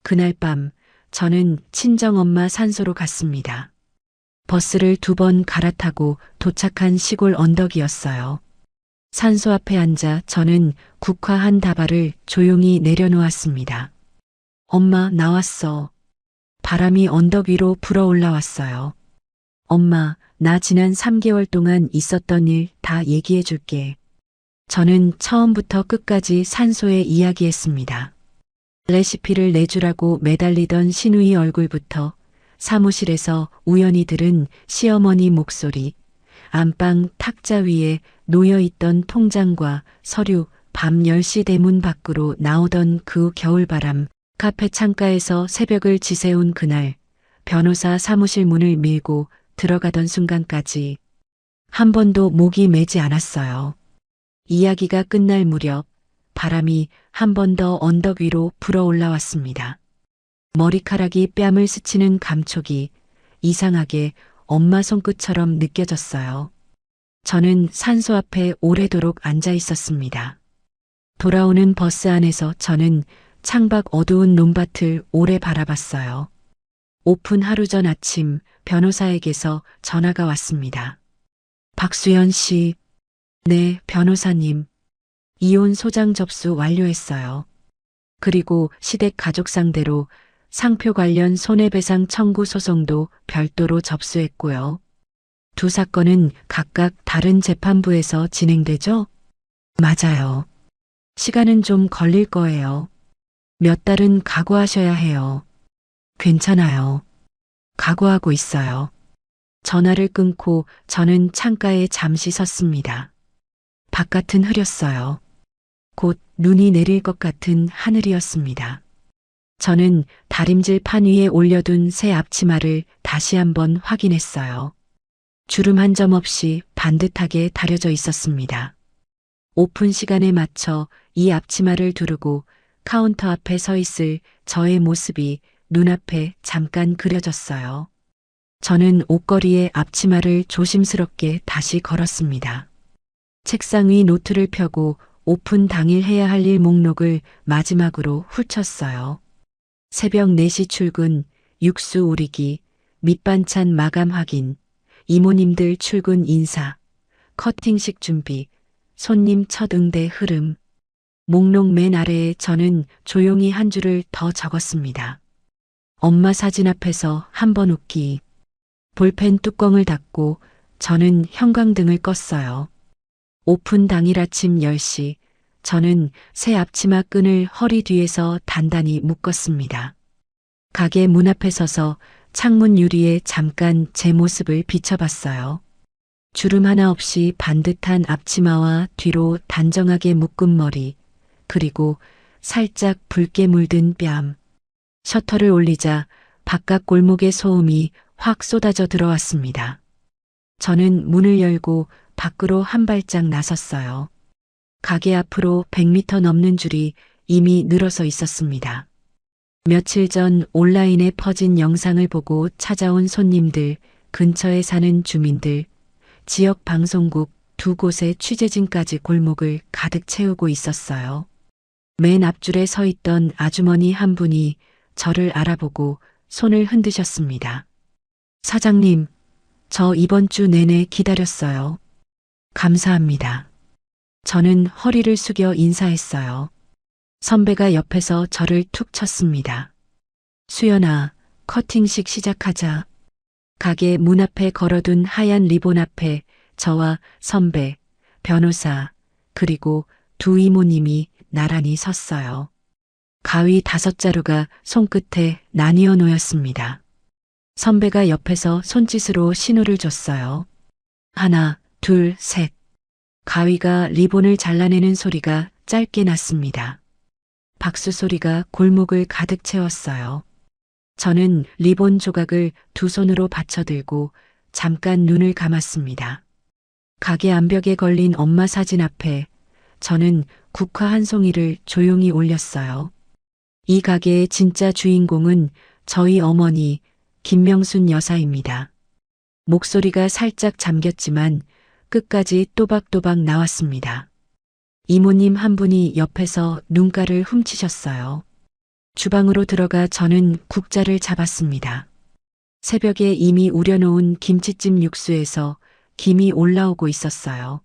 그날 밤 저는 친정엄마 산소로 갔습니다. 버스를 2번 갈아타고 도착한 시골 언덕이었어요. 산소 앞에 앉아 저는 국화한 다발을 조용히 내려놓았습니다. 엄마 나왔어. 바람이 언덕 위로 불어 올라왔어요. 엄마, 나 지난 3개월 동안 있었던 일 다 얘기해 줄게. 저는 처음부터 끝까지 산소에 이야기했습니다. 레시피를 내주라고 매달리던 신우이 얼굴부터 사무실에서 우연히 들은 시어머니 목소리, 안방 탁자 위에 놓여있던 통장과 서류, 밤 10시 대문 밖으로 나오던 그 겨울바람, 카페 창가에서 새벽을 지새운 그날, 변호사 사무실 문을 밀고 들어가던 순간까지 한 번도 목이 메지 않았어요. 이야기가 끝날 무렵 바람이 한 번 더 언덕 위로 불어 올라왔습니다. 머리카락이 뺨을 스치는 감촉이 이상하게 엄마 손끝처럼 느껴졌어요. 저는 산소 앞에 오래도록 앉아 있었습니다. 돌아오는 버스 안에서 저는 창밖 어두운 논밭을 오래 바라봤어요. 오픈 하루 전 아침 변호사에게서 전화가 왔습니다. 박수연 씨. 네, 변호사님. 이혼 소장 접수 완료했어요. 그리고 시댁 가족 상대로 상표 관련 손해배상 청구 소송도 별도로 접수했고요. 두 사건은 각각 다른 재판부에서 진행되죠? 맞아요. 시간은 좀 걸릴 거예요. 몇 달은 각오하셔야 해요. 괜찮아요. 각오하고 있어요. 전화를 끊고 저는 창가에 잠시 섰습니다. 바깥은 흐렸어요. 곧 눈이 내릴 것 같은 하늘이었습니다. 저는 다림질 판 위에 올려둔 새 앞치마를 다시 한번 확인했어요. 주름 한 점 없이 반듯하게 다려져 있었습니다. 오픈 시간에 맞춰 이 앞치마를 두르고 카운터 앞에 서 있을 저의 모습이 눈앞에 잠깐 그려졌어요. 저는 옷걸이에 앞치마를 조심스럽게 다시 걸었습니다. 책상 위 노트를 펴고 오픈 당일 해야 할 일 목록을 마지막으로 훑었어요. 새벽 4시 출근, 육수 우리기, 밑반찬 마감 확인, 이모님들 출근 인사, 커팅식 준비, 손님 첫 응대 흐름. 목록 맨 아래에 저는 조용히 한 줄을 더 적었습니다. 엄마 사진 앞에서 한 번 웃기. 볼펜 뚜껑을 닫고 저는 형광등을 껐어요. 오픈 당일 아침 10시, 저는 새 앞치마 끈을 허리 뒤에서 단단히 묶었습니다. 가게 문 앞에 서서 창문 유리에 잠깐 제 모습을 비춰봤어요. 주름 하나 없이 반듯한 앞치마와 뒤로 단정하게 묶은 머리, 그리고 살짝 붉게 물든 뺨. 셔터를 올리자 바깥 골목의 소음이 확 쏟아져 들어왔습니다. 저는 문을 열고 밖으로 한 발짝 나섰어요. 가게 앞으로 100m 넘는 줄이 이미 늘어서 있었습니다. 며칠 전 온라인에 퍼진 영상을 보고 찾아온 손님들, 근처에 사는 주민들, 지역 방송국 두 곳의 취재진까지 골목을 가득 채우고 있었어요. 맨 앞줄에 서 있던 아주머니 한 분이 저를 알아보고 손을 흔드셨습니다. 사장님, 저 이번 주 내내 기다렸어요. 감사합니다. 저는 허리를 숙여 인사했어요. 선배가 옆에서 저를 툭 쳤습니다. 수연아, 커팅식 시작하자. 가게 문 앞에 걸어둔 하얀 리본 앞에 저와 선배, 변호사, 그리고 두 이모님이 나란히 섰어요. 가위 5자루가 손끝에 나뉘어 놓였습니다. 선배가 옆에서 손짓으로 신호를 줬어요. 하나, 둘, 셋. 가위가 리본을 잘라내는 소리가 짧게 났습니다. 박수 소리가 골목을 가득 채웠어요. 저는 리본 조각을 두 손으로 받쳐들고 잠깐 눈을 감았습니다. 가게 암벽에 걸린 엄마 사진 앞에 저는 국화 한 송이를 조용히 올렸어요. 이 가게의 진짜 주인공은 저희 어머니 김명순 여사입니다. 목소리가 살짝 잠겼지만 끝까지 또박또박 나왔습니다. 이모님 한 분이 옆에서 눈가를 훔치셨어요. 주방으로 들어가 저는 국자를 잡았습니다. 새벽에 이미 우려놓은 김치찜 육수에서 김이 올라오고 있었어요.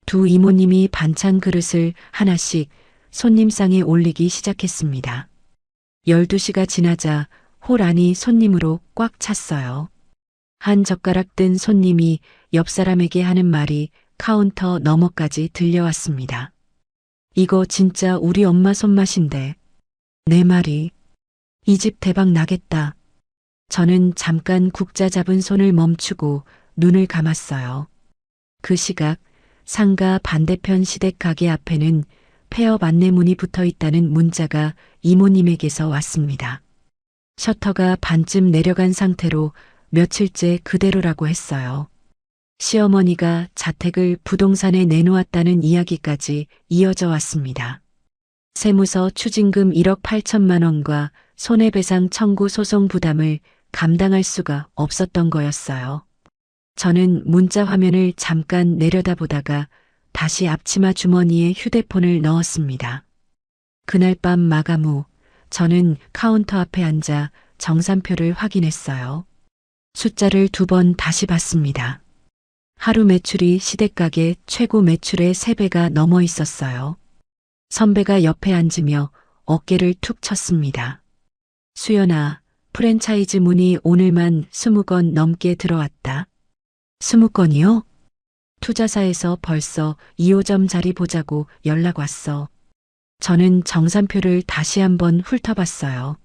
두 이모님이 반찬 그릇을 하나씩 손님상에 올리기 시작했습니다. 12시가 지나자 홀 안이 손님으로 꽉 찼어요. 한 젓가락 든 손님이 옆 사람에게 하는 말이 카운터 너머까지 들려왔습니다. 이거 진짜 우리 엄마 손맛인데. 내 말이. 이 집 대박 나겠다. 저는 잠깐 국자 잡은 손을 멈추고 눈을 감았어요. 그 시각 상가 반대편 시댁 가게 앞에는 폐업 안내문이 붙어 있다는 문자가 이모님에게서 왔습니다. 셔터가 반쯤 내려간 상태로 며칠째 그대로라고 했어요. 시어머니가 자택을 부동산에 내놓았다는 이야기까지 이어져 왔습니다. 세무서 추징금 1억 8천만 원과 손해배상 청구 소송 부담을 감당할 수가 없었던 거였어요. 저는 문자 화면을 잠깐 내려다보다가 다시 앞치마 주머니에 휴대폰을 넣었습니다. 그날 밤 마감 후 저는 카운터 앞에 앉아 정산표를 확인했어요. 숫자를 2번 다시 봤습니다. 하루 매출이 시댁가게 최고 매출의 3배가 넘어 있었어요. 선배가 옆에 앉으며 어깨를 툭 쳤습니다. 수연아, 프랜차이즈 문의 오늘만 20건 넘게 들어왔다. 20건이요? 투자사에서 벌써 2호점 자리 보자고 연락 왔어. 저는 정산표를 다시 한번 훑어봤어요.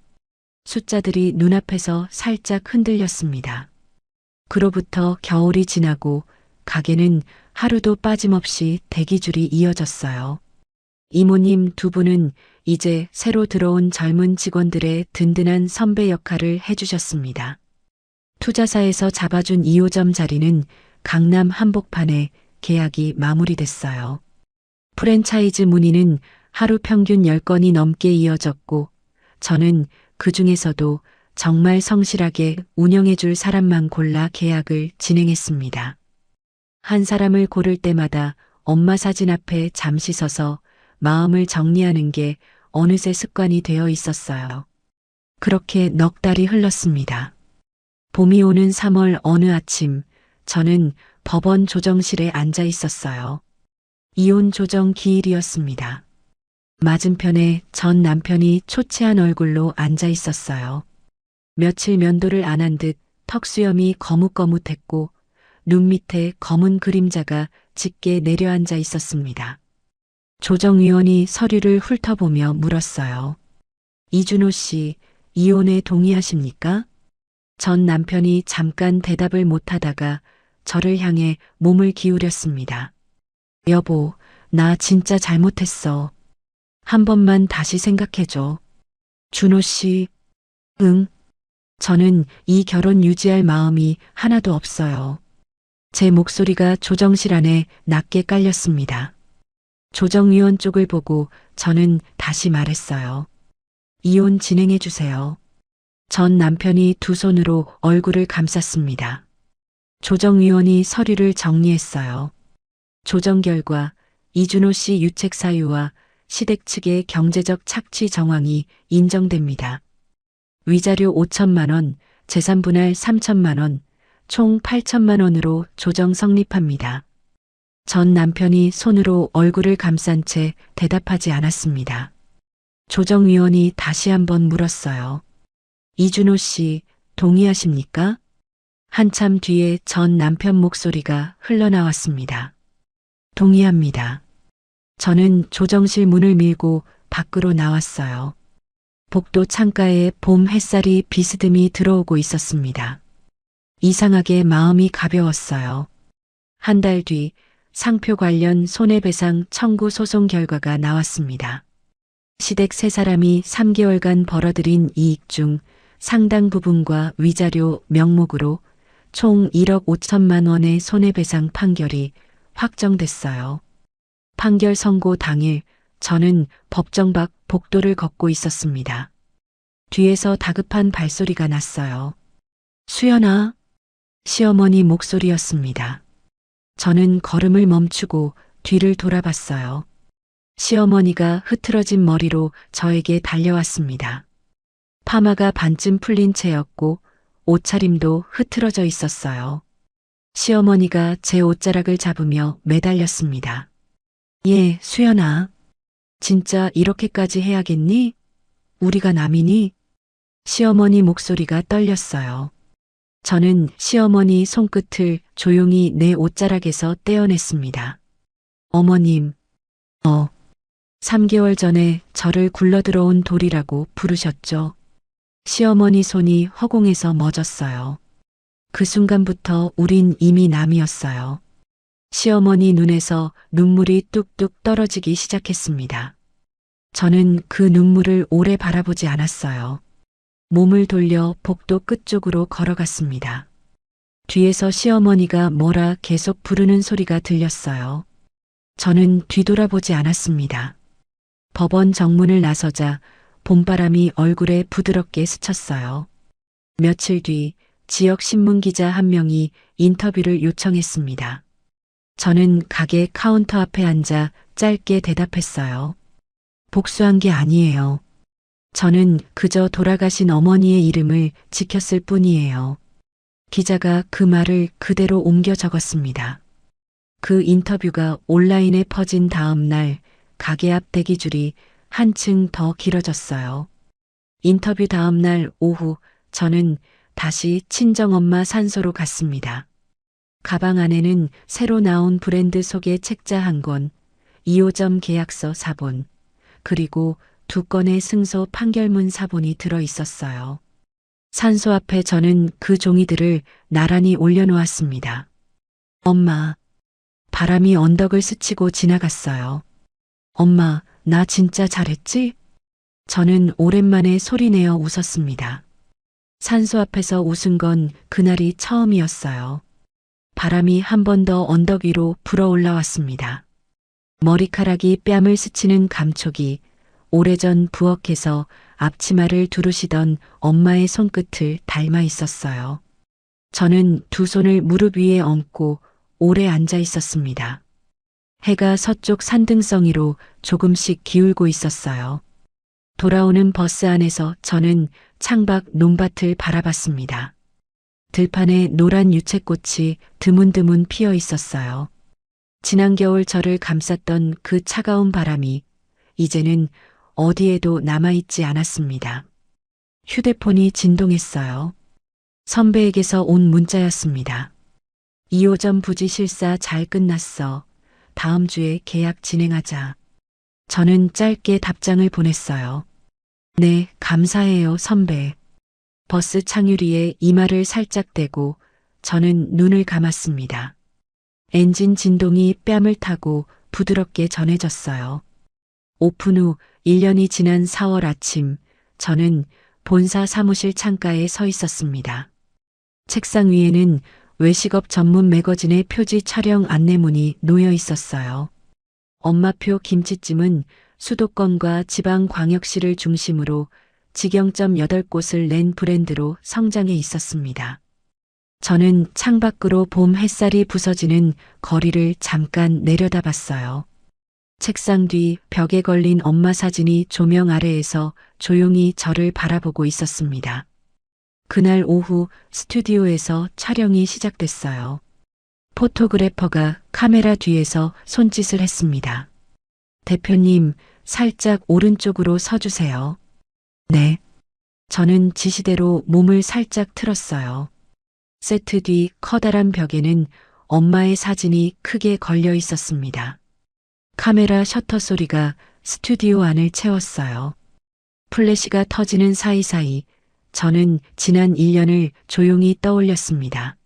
숫자들이 눈앞에서 살짝 흔들렸습니다. 그로부터 겨울이 지나고 가게는 하루도 빠짐없이 대기줄이 이어졌어요. 이모님 두 분은 이제 새로 들어온 젊은 직원들의 든든한 선배 역할을 해주셨습니다. 투자사에서 잡아준 2호점 자리는 강남 한복판에 계약이 마무리됐어요. 프랜차이즈 문의는 하루 평균 10건이 넘게 이어졌고 저는 그 중에서도 정말 성실하게 운영해줄 사람만 골라 계약을 진행했습니다. 한 사람을 고를 때마다 엄마 사진 앞에 잠시 서서 마음을 정리하는 게 어느새 습관이 되어 있었어요. 그렇게 넉 달이 흘렀습니다. 봄이 오는 3월 어느 아침, 저는 법원 조정실에 앉아 있었어요. 이혼 조정 기일이었습니다. 맞은편에 전 남편이 초췌한 얼굴로 앉아 있었어요. 며칠 면도를 안 한 듯 턱수염이 거뭇거뭇했고 눈 밑에 검은 그림자가 짙게 내려앉아 있었습니다. 조정위원이 서류를 훑어보며 물었어요. 이준호 씨, 이혼에 동의하십니까? 전 남편이 잠깐 대답을 못하다가 저를 향해 몸을 기울였습니다. 여보, 나 진짜 잘못했어. 한 번만 다시 생각해줘. 준호 씨, 응. 저는 이 결혼 유지할 마음이 하나도 없어요. 제 목소리가 조정실 안에 낮게 깔렸습니다. 조정위원 쪽을 보고 저는 다시 말했어요. 이혼 진행해 주세요. 전 남편이 두 손으로 얼굴을 감쌌습니다. 조정위원이 서류를 정리했어요. 조정 결과 이준호 씨 유책 사유와 시댁 측의 경제적 착취 정황이 인정됩니다. 위자료 5천만 원, 재산 분할 3천만 원, 총 8천만 원으로 조정 성립합니다. 전 남편이 손으로 얼굴을 감싼 채 대답하지 않았습니다. 조정위원이 다시 한번 물었어요. 이준호 씨, 동의하십니까? 한참 뒤에 전 남편 목소리가 흘러나왔습니다. 동의합니다. 저는 조정실 문을 밀고 밖으로 나왔어요. 복도 창가에 봄 햇살이 비스듬히 들어오고 있었습니다. 이상하게 마음이 가벼웠어요. 한 달 뒤 상표 관련 손해배상 청구 소송 결과가 나왔습니다. 시댁 세 사람이 3개월간 벌어들인 이익 중 상당 부분과 위자료 명목으로 총 1억 5천만 원의 손해배상 판결이 확정됐어요. 판결 선고 당일 저는 법정 밖 복도를 걷고 있었습니다. 뒤에서 다급한 발소리가 났어요. 수연아, 시어머니 목소리였습니다. 저는 걸음을 멈추고 뒤를 돌아봤어요. 시어머니가 흐트러진 머리로 저에게 달려왔습니다. 파마가 반쯤 풀린 채였고 옷차림도 흐트러져 있었어요. 시어머니가 제 옷자락을 잡으며 매달렸습니다. 예, 수연아. 진짜 이렇게까지 해야겠니? 우리가 남이니? 시어머니 목소리가 떨렸어요. 저는 시어머니 손끝을 조용히 내 옷자락에서 떼어냈습니다. 어머님, 3개월 전에 저를 굴러들어온 돌이라고 부르셨죠. 시어머니 손이 허공에서 멎었어요. 그 순간부터 우린 이미 남이었어요. 시어머니 눈에서 눈물이 뚝뚝 떨어지기 시작했습니다. 저는 그 눈물을 오래 바라보지 않았어요. 몸을 돌려 복도 끝쪽으로 걸어갔습니다. 뒤에서 시어머니가 뭐라 계속 부르는 소리가 들렸어요. 저는 뒤돌아보지 않았습니다. 법원 정문을 나서자 봄바람이 얼굴에 부드럽게 스쳤어요. 며칠 뒤 지역 신문 기자 한 명이 인터뷰를 요청했습니다. 저는 가게 카운터 앞에 앉아 짧게 대답했어요. 복수한 게 아니에요. 저는 그저 돌아가신 어머니의 이름을 지켰을 뿐이에요. 기자가 그 말을 그대로 옮겨 적었습니다. 그 인터뷰가 온라인에 퍼진 다음 날 가게 앞 대기줄이 한층 더 길어졌어요. 인터뷰 다음 날 오후 저는 다시 친정엄마 산소로 갔습니다. 가방 안에는 새로 나온 브랜드 소개 책자 한 권, 2호점 계약서 사본, 그리고 2건의 승소 판결문 사본이 들어 있었어요. 산소 앞에 저는 그 종이들을 나란히 올려놓았습니다. 엄마, 바람이 언덕을 스치고 지나갔어요. 엄마, 나 진짜 잘했지? 저는 오랜만에 소리내어 웃었습니다. 산소 앞에서 웃은 건 그날이 처음이었어요. 바람이 한 번 더 언덕 위로 불어 올라왔습니다. 머리카락이 뺨을 스치는 감촉이 오래전 부엌에서 앞치마를 두르시던 엄마의 손끝을 닮아 있었어요. 저는 두 손을 무릎 위에 얹고 오래 앉아 있었습니다. 해가 서쪽 산등성이로 조금씩 기울고 있었어요. 돌아오는 버스 안에서 저는 창밖 논밭을 바라봤습니다. 들판에 노란 유채꽃이 드문드문 피어 있었어요. 지난 겨울 저를 감쌌던 그 차가운 바람이 이제는 어디에도 남아있지 않았습니다. 휴대폰이 진동했어요. 선배에게서 온 문자였습니다. 2호점 부지 실사 잘 끝났어. 다음 주에 계약 진행하자. 저는 짧게 답장을 보냈어요. 네, 감사해요, 선배. 버스 창유리에 이마를 살짝 대고 저는 눈을 감았습니다. 엔진 진동이 뺨을 타고 부드럽게 전해졌어요. 오픈 후 1년이 지난 4월 아침, 저는 본사 사무실 창가에 서 있었습니다. 책상 위에는 외식업 전문 매거진의 표지 촬영 안내문이 놓여 있었어요. 엄마표 김치찜은 수도권과 지방광역시를 중심으로 직영점 8곳을 낸 브랜드로 성장해 있었습니다. 저는 창밖으로 봄 햇살이 부서지는 거리를 잠깐 내려다봤어요. 책상 뒤 벽에 걸린 엄마 사진이 조명 아래에서 조용히 저를 바라보고 있었습니다. 그날 오후 스튜디오에서 촬영이 시작됐어요. 포토그래퍼가 카메라 뒤에서 손짓을 했습니다. 대표님, 살짝 오른쪽으로 서주세요. 네. 저는 지시대로 몸을 살짝 틀었어요. 세트 뒤 커다란 벽에는 엄마의 사진이 크게 걸려 있었습니다. 카메라 셔터 소리가 스튜디오 안을 채웠어요. 플래시가 터지는 사이사이 저는 지난 1년을 조용히 떠올렸습니다.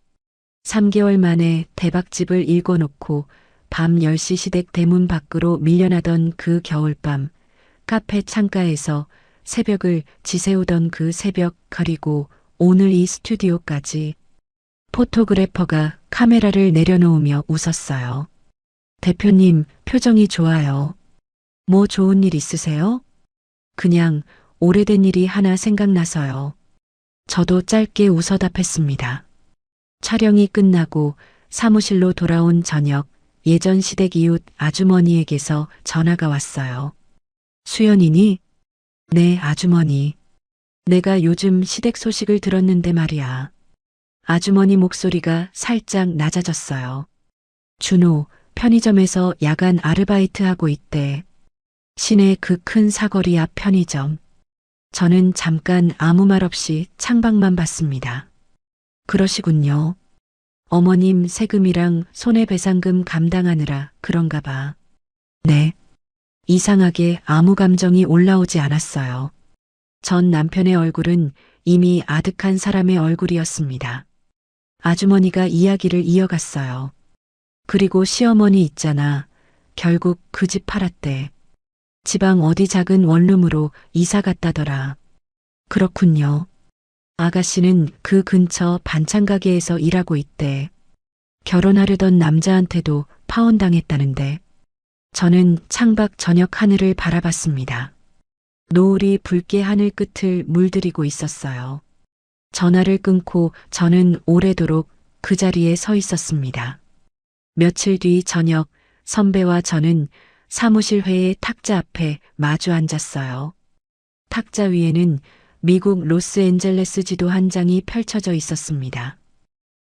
3개월 만에 대박집을 일궈놓고 밤 10시 시댁 대문 밖으로 밀려나던 그 겨울밤, 카페 창가에서 새벽을 지새우던 그 새벽, 그리고 오늘 이 스튜디오까지. 포토그래퍼가 카메라를 내려놓으며 웃었어요. 대표님, 표정이 좋아요. 뭐 좋은 일 있으세요? 그냥 오래된 일이 하나 생각나서요. 저도 짧게 웃어 답했습니다. 촬영이 끝나고 사무실로 돌아온 저녁, 예전 시댁 이웃 아주머니에게서 전화가 왔어요. 수연이니? 네, 아주머니. 내가 요즘 시댁 소식을 들었는데 말이야. 아주머니 목소리가 살짝 낮아졌어요. 준호, 편의점에서 야간 아르바이트 하고 있대. 시내 그 큰 사거리 앞 편의점. 저는 잠깐 아무 말 없이 창밖만 봤습니다. 그러시군요. 어머님 세금이랑 손해배상금 감당하느라 그런가 봐. 네. 이상하게 아무 감정이 올라오지 않았어요. 전 남편의 얼굴은 이미 아득한 사람의 얼굴이었습니다. 아주머니가 이야기를 이어갔어요. 그리고 시어머니 있잖아. 결국 그 집 팔았대. 지방 어디 작은 원룸으로 이사 갔다더라. 그렇군요. 아가씨는 그 근처 반찬 가게에서 일하고 있대. 결혼하려던 남자한테도 파혼당했다는데. 저는 창밖 저녁 하늘을 바라봤습니다. 노을이 붉게 하늘 끝을 물들이고 있었어요. 전화를 끊고 저는 오래도록 그 자리에 서 있었습니다. 며칠 뒤 저녁, 선배와 저는 사무실 회의 탁자 앞에 마주 앉았어요. 탁자 위에는 미국 로스앤젤레스 지도 한 장이 펼쳐져 있었습니다.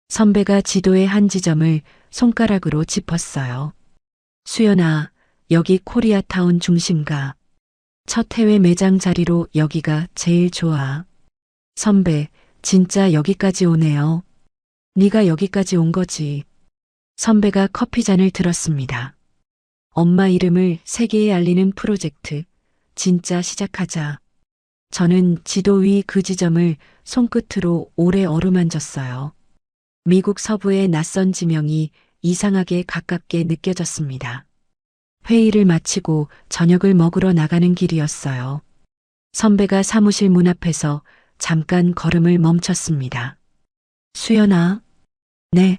선배가 지도의 한 지점을 손가락으로 짚었어요. 수연아, 여기 코리아타운 중심가. 첫 해외 매장 자리로 여기가 제일 좋아. 선배, 진짜 여기까지 오네요. 네가 여기까지 온 거지. 선배가 커피잔을 들었습니다. 엄마 이름을 세계에 알리는 프로젝트, 진짜 시작하자. 저는 지도 위 그 지점을 손끝으로 오래 어루만졌어요. 미국 서부의 낯선 지명이 이상하게 가깝게 느껴졌습니다. 회의를 마치고 저녁을 먹으러 나가는 길이었어요. 선배가 사무실 문 앞에서 잠깐 걸음을 멈췄습니다. 수연아? 네.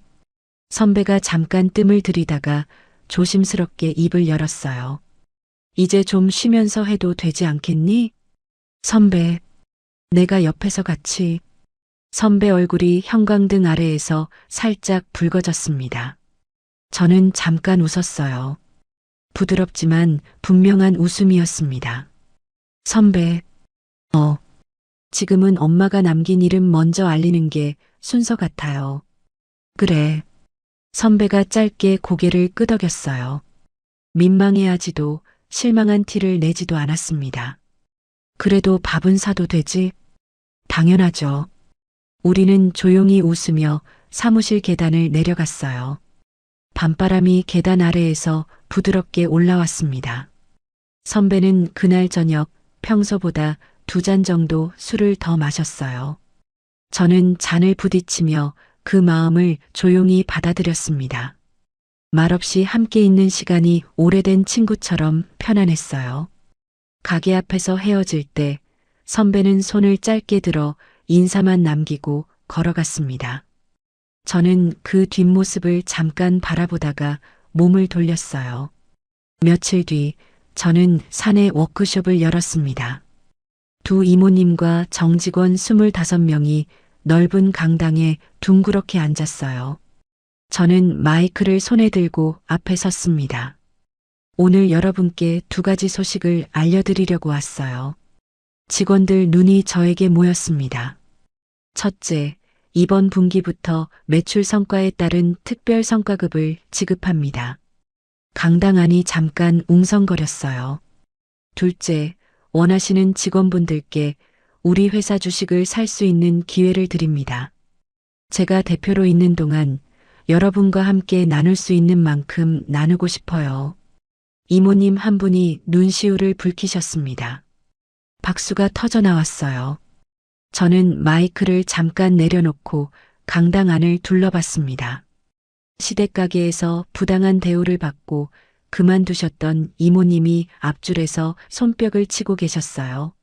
선배가 잠깐 뜸을 들이다가 조심스럽게 입을 열었어요. 이제 좀 쉬면서 해도 되지 않겠니? 선배, 내가 옆에서 같이. 선배 얼굴이 형광등 아래에서 살짝 붉어졌습니다. 저는 잠깐 웃었어요. 부드럽지만 분명한 웃음이었습니다. 선배, 지금은 엄마가 남긴 이름 먼저 알리는 게 순서 같아요. 그래. 선배가 짧게 고개를 끄덕였어요. 민망해하지도 실망한 티를 내지도 않았습니다. 그래도 밥은 사도 되지? 당연하죠. 우리는 조용히 웃으며 사무실 계단을 내려갔어요. 밤바람이 계단 아래에서 부드럽게 올라왔습니다. 선배는 그날 저녁 평소보다 2잔 정도 술을 더 마셨어요. 저는 잔을 부딪히며 그 마음을 조용히 받아들였습니다. 말없이 함께 있는 시간이 오래된 친구처럼 편안했어요. 가게 앞에서 헤어질 때 선배는 손을 짧게 들어 인사만 남기고 걸어갔습니다. 저는 그 뒷모습을 잠깐 바라보다가 몸을 돌렸어요. 며칠 뒤 저는 사내 워크숍을 열었습니다. 2 이모님과 정직원 25명이 넓은 강당에 둥그렇게 앉았어요. 저는 마이크를 손에 들고 앞에 섰습니다. 오늘 여러분께 2가지 소식을 알려드리려고 왔어요. 직원들 눈이 저에게 모였습니다. 첫째, 이번 분기부터 매출 성과에 따른 특별 성과급을 지급합니다. 강당 안이 잠깐 웅성거렸어요. 둘째, 원하시는 직원분들께 우리 회사 주식을 살 수 있는 기회를 드립니다. 제가 대표로 있는 동안 여러분과 함께 나눌 수 있는 만큼 나누고 싶어요. 이모님 한 분이 눈시울을 붉히셨습니다. 박수가 터져 나왔어요. 저는 마이크를 잠깐 내려놓고 강당 안을 둘러봤습니다. 시댁가게에서 부당한 대우를 받고 그만두셨던 이모님이 앞줄에서 손뼉을 치고 계셨어요.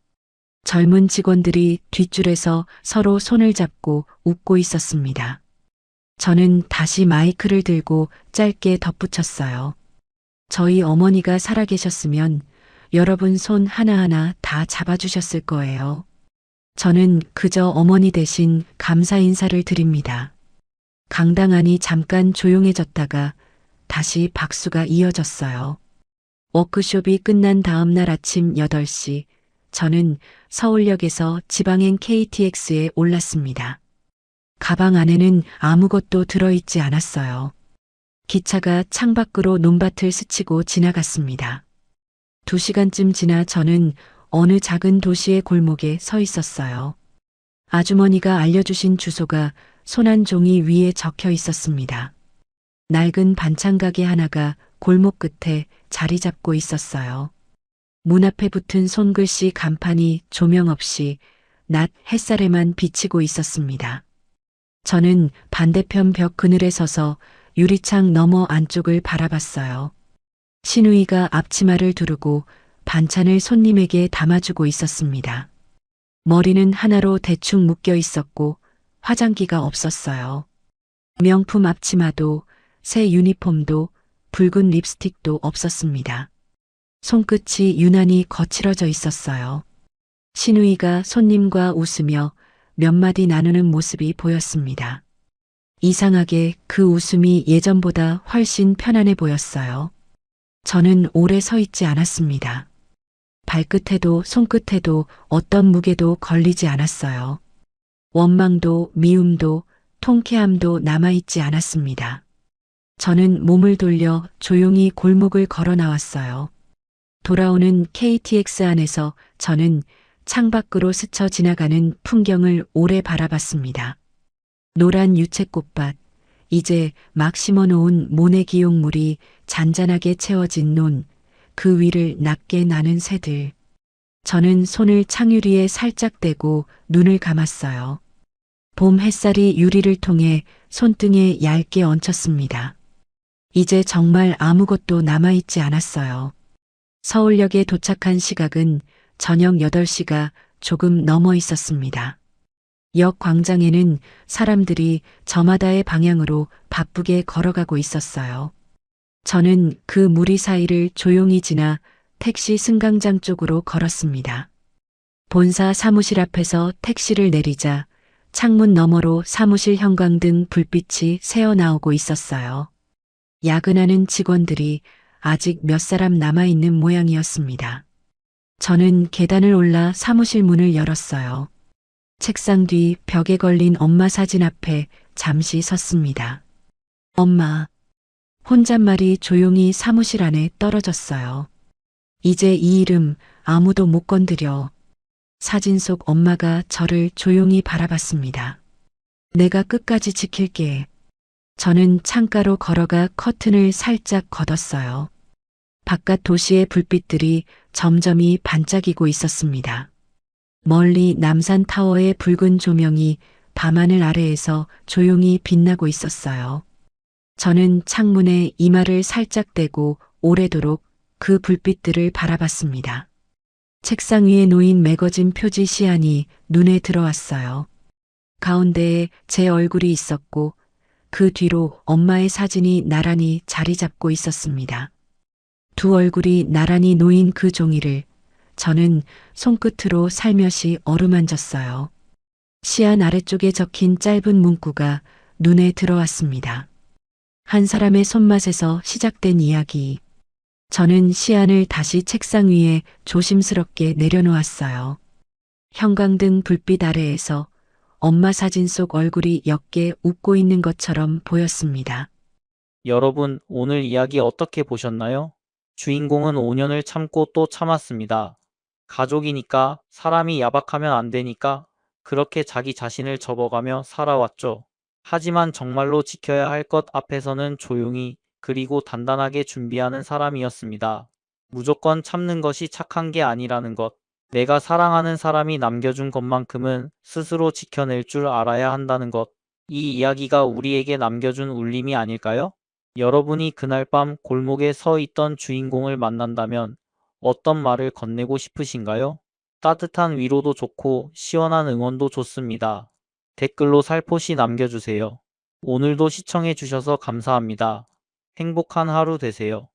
젊은 직원들이 뒷줄에서 서로 손을 잡고 웃고 있었습니다. 저는 다시 마이크를 들고 짧게 덧붙였어요. 저희 어머니가 살아계셨으면 여러분 손 하나하나 다 잡아주셨을 거예요. 저는 그저 어머니 대신 감사 인사를 드립니다. 강당 안이 잠깐 조용해졌다가 다시 박수가 이어졌어요. 워크숍이 끝난 다음 날 아침 8시, 저는 서울역에서 지방행 KTX에 올랐습니다. 가방 안에는 아무것도 들어있지 않았어요. 기차가 창밖으로 논밭을 스치고 지나갔습니다. 2시간쯤 지나 저는 어느 작은 도시의 골목에 서 있었어요. 아주머니가 알려주신 주소가 손 한 종이 위에 적혀 있었습니다. 낡은 반찬 가게 하나가 골목 끝에 자리 잡고 있었어요. 문 앞에 붙은 손글씨 간판이 조명 없이 낮 햇살에만 비치고 있었습니다. 저는 반대편 벽 그늘에 서서 유리창 너머 안쪽을 바라봤어요. 시누이가 앞치마를 두르고 반찬을 손님에게 담아주고 있었습니다. 머리는 하나로 대충 묶여 있었고 화장기가 없었어요. 명품 앞치마도 새 유니폼도 붉은 립스틱도 없었습니다. 손끝이 유난히 거칠어져 있었어요. 시누이가 손님과 웃으며 몇 마디 나누는 모습이 보였습니다. 이상하게 그 웃음이 예전보다 훨씬 편안해 보였어요. 저는 오래 서 있지 않았습니다. 발끝에도 손끝에도 어떤 무게도 걸리지 않았어요. 원망도 미움도 통쾌함도 남아있지 않았습니다. 저는 몸을 돌려 조용히 골목을 걸어 나왔어요. 돌아오는 KTX 안에서 저는 창밖으로 스쳐 지나가는 풍경을 오래 바라봤습니다. 노란 유채꽃밭, 이제 막 심어놓은 모내 기용물이 잔잔하게 채워진 논, 그 위를 낮게 나는 새들. 저는 손을 창유리에 살짝 대고 눈을 감았어요. 봄 햇살이 유리를 통해 손등에 얇게 얹혔습니다. 이제 정말 아무것도 남아있지 않았어요. 서울역에 도착한 시각은 저녁 8시가 조금 넘어 있었습니다. 역 광장에는 사람들이 저마다의 방향으로 바쁘게 걸어가고 있었어요. 저는 그 무리 사이를 조용히 지나 택시 승강장 쪽으로 걸었습니다. 본사 사무실 앞에서 택시를 내리자 창문 너머로 사무실 형광등 불빛이 새어나오고 있었어요. 야근하는 직원들이 아직 몇 사람 남아있는 모양이었습니다. 저는 계단을 올라 사무실 문을 열었어요. 책상 뒤 벽에 걸린 엄마 사진 앞에 잠시 섰습니다. 엄마. 혼잣말이 조용히 사무실 안에 떨어졌어요. 이제 이 이름 아무도 못 건드려. 사진 속 엄마가 저를 조용히 바라봤습니다. 내가 끝까지 지킬게. 저는 창가로 걸어가 커튼을 살짝 걷었어요. 바깥 도시의 불빛들이 점점이 반짝이고 있었습니다. 멀리 남산 타워의 붉은 조명이 밤하늘 아래에서 조용히 빛나고 있었어요. 저는 창문에 이마를 살짝 대고 오래도록 그 불빛들을 바라봤습니다. 책상 위에 놓인 매거진 표지 시안이 눈에 들어왔어요. 가운데에 제 얼굴이 있었고 그 뒤로 엄마의 사진이 나란히 자리 잡고 있었습니다. 두 얼굴이 나란히 놓인 그 종이를 저는 손끝으로 살며시 어루만졌어요. 시안 아래쪽에 적힌 짧은 문구가 눈에 들어왔습니다. 한 사람의 손맛에서 시작된 이야기. 저는 시안을 다시 책상 위에 조심스럽게 내려놓았어요. 형광등 불빛 아래에서 엄마 사진 속 얼굴이 옅게 웃고 있는 것처럼 보였습니다. 여러분, 오늘 이야기 어떻게 보셨나요? 주인공은 5년을 참고 또 참았습니다. 가족이니까, 사람이 야박하면 안 되니까 그렇게 자기 자신을 접어가며 살아왔죠. 하지만 정말로 지켜야 할 것 앞에서는 조용히 그리고 단단하게 준비하는 사람이었습니다. 무조건 참는 것이 착한 게 아니라는 것. 내가 사랑하는 사람이 남겨준 것만큼은 스스로 지켜낼 줄 알아야 한다는 것. 이 이야기가 우리에게 남겨준 울림이 아닐까요? 여러분이 그날 밤 골목에 서 있던 주인공을 만난다면 어떤 말을 건네고 싶으신가요? 따뜻한 위로도 좋고 시원한 응원도 좋습니다. 댓글로 살포시 남겨주세요. 오늘도 시청해주셔서 감사합니다. 행복한 하루 되세요.